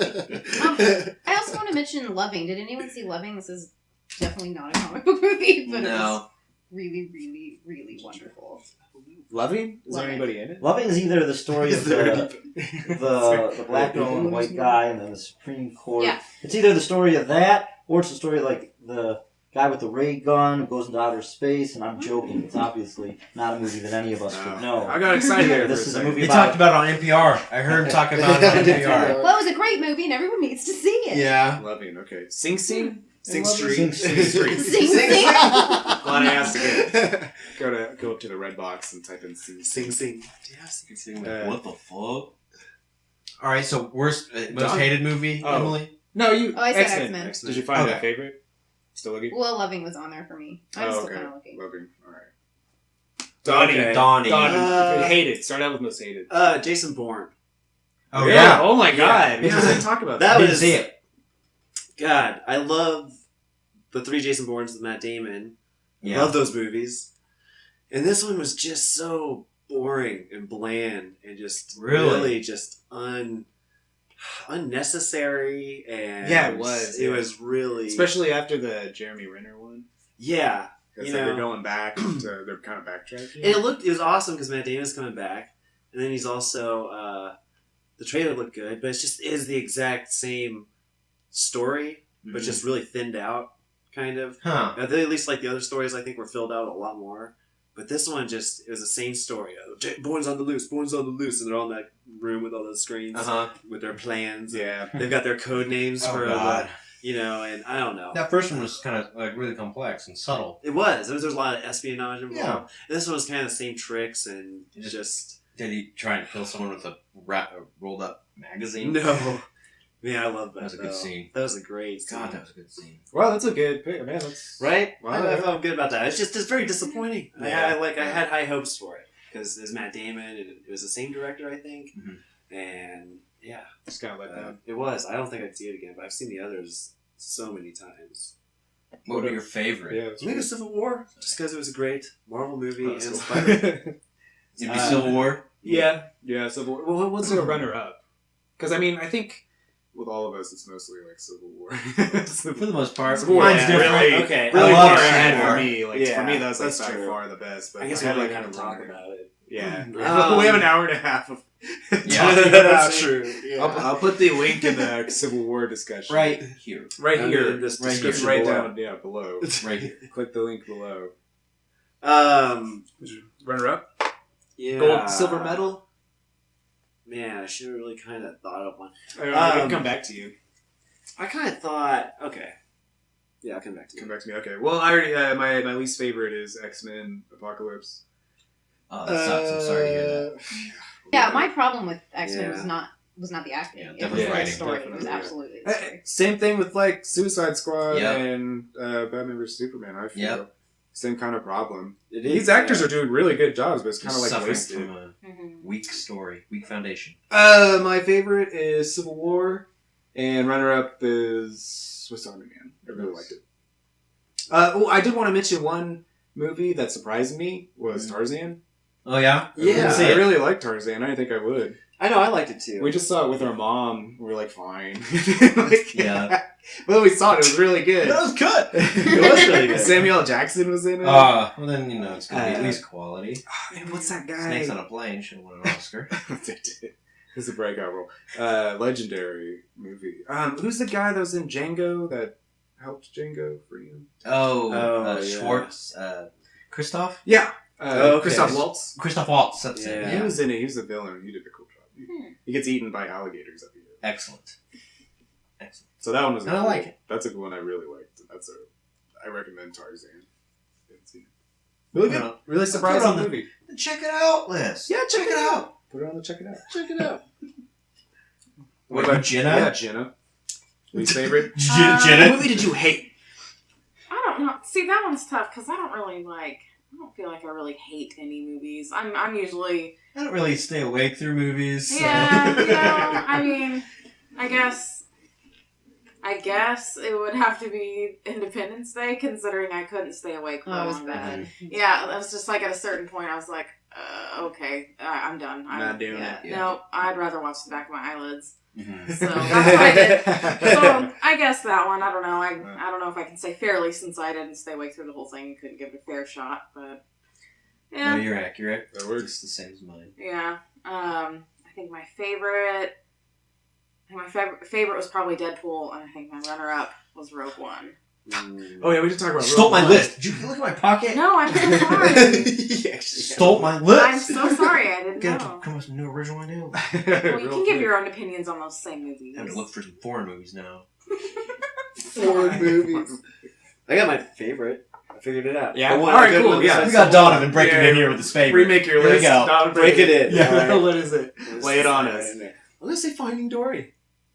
I also want to mention Loving. Did anyone see Loving? This is definitely not a comic book movie, but it was No. really, really, really wonderful. Loving? Is there Loving. anybody in it? Loving is either the story of Is there the black girl and the white guy and then the Supreme Court. Yeah. It's either the story of that or it's the story of like the guy with the ray gun who goes into outer space, and I'm joking. It's obviously not a movie that any of us would know. I got excited there. This for is a a second. movie He about... talked about it on NPR. I heard him talk about it on NPR. Well, it was a great movie, and everyone needs to see it. Yeah. Loving, okay. Sing Sing? Sing Loving? Street. Sing Street. Sing, sing. Glad I asked again. Go to the red box and type in Sing Sing Sing. Yeah, What the fuck? All right. So worst, most John? hated movie, Oh. Emily. No, you. Oh, I said X-Men. X-Men. Did you find Okay. that favorite? Still looking? Well, Loving was on there for me. I'm still kind of looking. Loving. Alright. Donnie. Okay. Donnie. Hated. Start out with most hated. Jason Bourne. Oh Yeah. yeah. Oh my god. Yeah. We didn't talk about That I didn't was- see it. God, I love the three Jason Bournes with Matt Damon. Yeah. Love those movies. And this one was just so boring and bland and just Really? just unnecessary, and Yeah, it was, It yeah. was really Especially after the Jeremy Renner one. yeah. Because You know. they're going back to they're kind of backtracking. And it was awesome because Matt Damon's coming back, and then he's also the trailer looked good, but it just is the exact same story, but just really thinned out, kind of. Huh. At least like the other stories, I think were filled out a lot more. But this one it was the same story. Bourne's on the loose, Bourne's on the loose, and they're all in that room with all those screens with their plans. Yeah. They've got their code names Oh, for God. and I don't know. That first one was kind of like really complex and subtle. It was. There was a lot of espionage involved. Yeah. This one was kind of the same tricks and Just- just Did he try and kill someone with a rolled up magazine? no. Yeah, I love that. That was a good though. scene. That was a great scene. God, that was a good scene. Well, that's a good pick, man. That's Right? Wow, I yeah. felt good about that. It's very disappointing. Yeah. I had high hopes for it because it's Matt Damon and it was the same director, I think. Mhm. And yeah, just kind of like that. it was. I don't think I'd see it again, but I've seen the others so many times. What would be your favorite? Yeah, I think it was Civil War, just because it was a great Marvel movie Oh, and that's Spider. cool. It'd be Civil War. Yeah. Civil War. Well, what's a runner-up? Because I mean, I think with all of us, it's mostly like Civil War. For the most part. Civil War Mine's is different. really, Okay. really I love far Civil ahead War. for me. Like Yeah, for me, that's that's by true. far the best. But I guess if we had, really like, kind of a talk runner- about it. Yeah, Um, we have an hour and a half of talking That's about it. true. Yeah. I'll put the link in the Civil War discussion Right here. right And here. in this Right description right below. down, below. Right here. Click the link below. Runner up, Yeah. gold, silver medal. Man, I should have really kind of thought of one. I can come back to you. I kind of thought, okay. Yeah, I'll come back to you. Come back to me. Okay. Well, I already my least favorite is X-Men Apocalypse. Oh, that sucks. I'm sorry to hear that. Yeah, my problem with X-Men Yeah. was not the acting. Yeah, it was definitely the writing, story. It was definitely, yeah. absolutely the story. Same thing with like Suicide Squad Yep. and Batman vs Superman. I feel Yep. same kind of problem. It These actors are doing really good jobs, but it's kind of like Suffering wasted. from a weak story, weak foundation. My favorite is Civil War, and runner-up is Swiss Army Man. I really liked it. I did want to mention one movie that surprised me was Tarzan. Oh yeah, Yeah. I really liked Tarzan. I didn't think I would. I know, I liked it too. We just saw it with our mom. We were like, fine. Yeah. Well, we saw it. It was really good. that was good. It was really good. Samuel L. Jackson was in it. Well then it's gonna be at least quality. And what's that guy? Snakes on a Plane should have won an Oscar. It's a breakout role. Legendary movie. Who's the guy that was in Django that helped Django free him? yeah. Schwartz, Christoph Yeah. Okay. Christoph Waltz. Christoph Waltz. That's it. Yeah. He was in it. He was the villain. He did a cool job. He gets eaten by alligators at the end. Excellent. So that one was. I like it. That's a good one I really liked. I recommend Tarzan. Haven't seen it. Really good. Really surprising on the- movie. Check it out, list. Yeah, check it out. Put it on the check it out. Check it out. What about Jenna? Yeah, Jenna. Least favorite? Jenna? What movie did you hate? I don't know. See, that one's tough because I don't feel like I really hate any movies. I'm usually, I don't really stay awake through movies. So. yeah, I mean, I guess it would have to be Independence Day, considering I couldn't stay awake for Oh, it was long. bad. Yeah, it was just like at a certain point, I was like, okay, I'm done. Not doing yeah, it. No, I'd rather watch the back of my eyelids. Mhm. So that's what I did. So I guess that one. I don't know. I don't know if I can say fairly since I didn't stay awake through the whole thing and couldn't give it a fair shot. But yeah, No, you're accurate. That works. It's the same as mine. yeah. I think my favorite. Favorite was probably Deadpool, and I think my runner-up was Rogue One. Oh yeah, we did talk about. Stole Rogue my One. list. Did you look at my pocket? No, I'm so sorry. Stole my list. I'm so sorry. I didn't Got to know. come with some new original ideas. Well, you can give your own opinions on those same movies. I have to look for some foreign movies now. Foreign movies. I got my favorite. I figured it out. Yeah? The one Alright, I did cool, was- yeah. We got Donovan breaking Yeah. in here with his favorite. Remake your Here we list. go. Donovan, Break it in. Yeah. Alright. What is it? Lay it on us. I'm gonna say Finding Dory.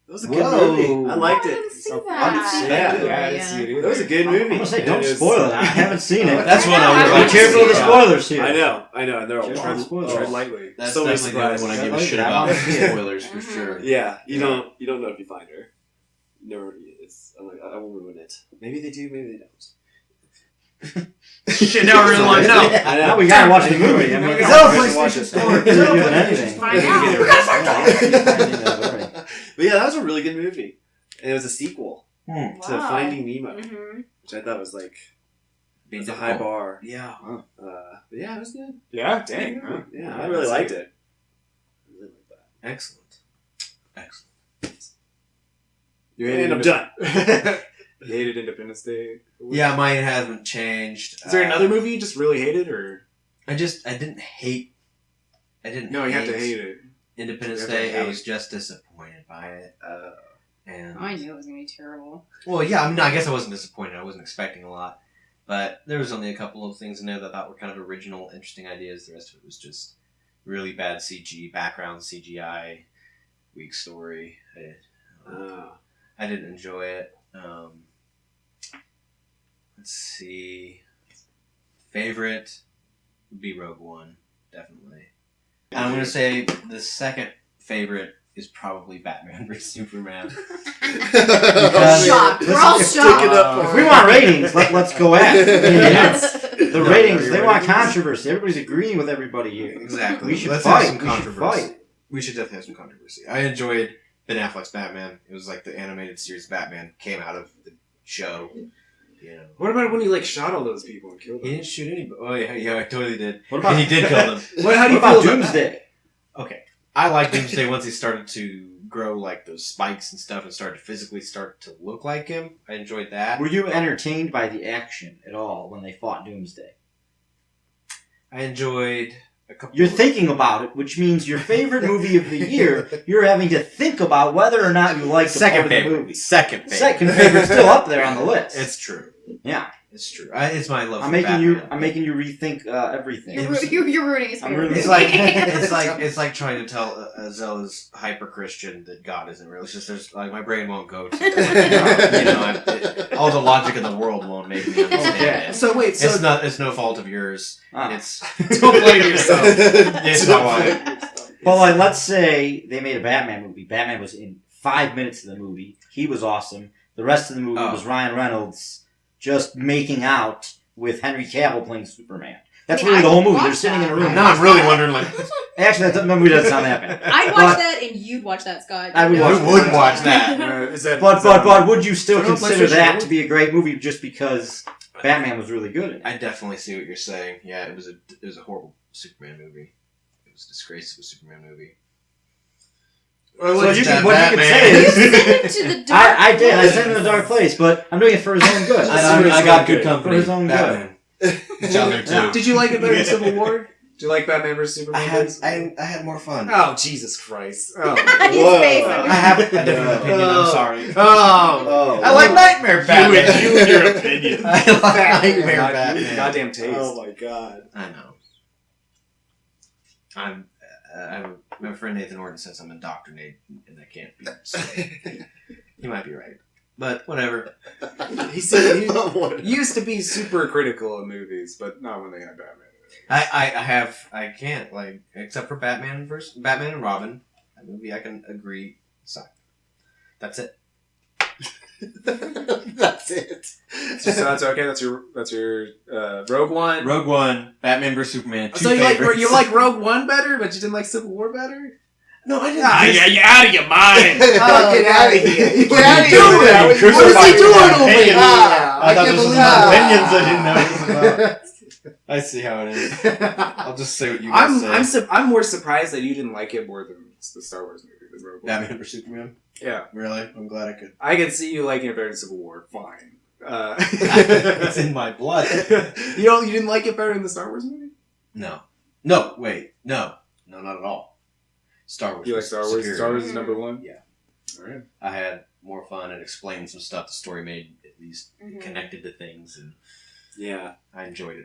That was a good Whoa. movie. I liked I it. didn't see So- that. I didn't see Yeah. that. Yeah, I didn't see it either. That was a good movie. I'm gonna say, don't It is. spoil it. I haven't seen it. That's what I Yeah, would I Be like to careful of the see. spoilers here. I know. And they're all Tread spoilers. Tread lightly. That's So many definitely the only one I give a surprises. shit I about. like that. Spoilers for Mhm. sure. Yeah, you don't know if you find her. Never. I'm like, I won't ruin it. Maybe they do. Maybe they don't. Shit, now I really want to know. I know. Now we gotta watch the movie. I mean, Is it's that not a worth PlayStation watching. store? It isn't doing anything. Find out. Yeah. We gotta find out. But yeah, that was a really good movie, and it was a sequel to Wow. Finding Nemo, Mm-hmm. which I thought was like Being it's a high bar. Yeah. But yeah, it was good. Yeah, dang. Huh? Yeah, I really liked it. I really liked that. Excellent. Excellent. And I'm done. You hated Independence Day? Yeah, mine hasn't changed. Is there another movie you just really hated, or I didn't hate. no? You have to hate it. Independence You have to Day. I hate. was just disappointed by it. And I knew it was gonna be terrible. well, yeah, I mean, I guess I wasn't disappointed. I wasn't expecting a lot, but there was only a couple of things in there that I thought were kind of original, interesting ideas. The rest of it was just really bad CG, background CGI, weak story. I didn't enjoy it. Let's see. Favorite would be Rogue One, definitely. And I'm gonna say the second favorite is probably Batman vs Superman. Because- Shocked. We're all Let's shocked. stick it up. If we want ratings, let's go at it. Yes. The ratings, they want controversy. Everybody's agreeing with everybody here. Exactly. We should Let's fight. have some We should controversy. fight. We should definitely have some controversy. I enjoyed Ben Affleck's Batman. It was like the animated series Batman came out of the show. You know. What about when he like shot all those people and killed He them? didn't shoot anybody. Oh yeah, I totally did. What about And he did kill them. How do you What feel about about Doomsday? Okay. I liked Doomsday once he started to grow like those spikes and stuff and started to physically start to look like him. I enjoyed that. Were you entertained by the action at all when they fought Doomsday? I enjoyed a couple. You're thinking about it, which means your favorite movie of the year, you're having to think about whether or not you like the second part of the favorite. movie. Second favorite. Second favorite's still up there on the list. It's true. Yeah. It's true. It's my love. I'm for making Batman. you rethink everything. You're ruining his I'm favorite ruining- movie. It's like trying to tell Zella's hyper Christian that God isn't real. It's just there's like my brain won't go to all the logic in the world won't make me understand Okay. it. So wait, so It's no fault of yours. Ah. It's don't blame yourself. it's how I. But like, let's say they made a Batman movie. Batman was in 5 minutes of the movie. He was awesome. The rest of the movie was Ryan Reynolds just making out with Henry Cavill playing Superman. That's really the whole movie. They're sitting in a room. Now I'm really wondering like Actually, that movie doesn't sound that bad. I'd watch that and you'd watch that, Scott. I would who watch would watch that? Is that, But would you still Turn on consider that PlayStation. to be a great movie just because Batman was really good in it? I definitely see what you're saying. Yeah, it was a horrible Superman movie. It was a disgraceful Superman movie. So Look you at can, what you can that, say You is, sent him to the dark I did. I place. sent him in a dark place, but I'm doing it for his own good. I got good For company. his own good. Batman. John there too. Did you like it better than Civil War? Do you like Batman vs Superman? I had more fun. Oh Jesus Christ! Oh, His face. I have a different opinion. I'm sorry. oh, I like Nightmare Batman. you and your opinion. I like Nightmare God- Batman. Goddamn taste. Oh my god. I know. My friend Nathan Orton says I'm indoctrinated, and that can't be. So. He might be right, but whatever. He said he used to be super critical of movies, but not when they had Batman. I can't like except for Batman and Robin. That movie I can agree. Sorry. That's it. That's it. So that's okay. That's your Rogue One. Rogue One, Batman vs Superman. So you like Rogue One better, but you didn't like Civil War better? No, I didn't. yeah, you're out of your mind. Oh, get out of here. What are you doing? What is What is he doing over Opinion. here? I thought can't this was believe about that. opinions I didn't know this about. I see how it is. I'll just say what you guys say. I'm more surprised that you didn't like it more than the Star Wars movie, than Rogue One. Batman vs Superman. Yeah, Really? I'm glad I could. I can see you liking it better than Civil War. Fine. It's in my blood. You didn't like it better than the Star Wars movie? No, wait, no, not at all. Star Wars. You like was Star Wars? superior. Star Wars is number one. Yeah. All right. I had more fun and explained some stuff. The story made at least connected to things, and Yeah. I enjoyed it.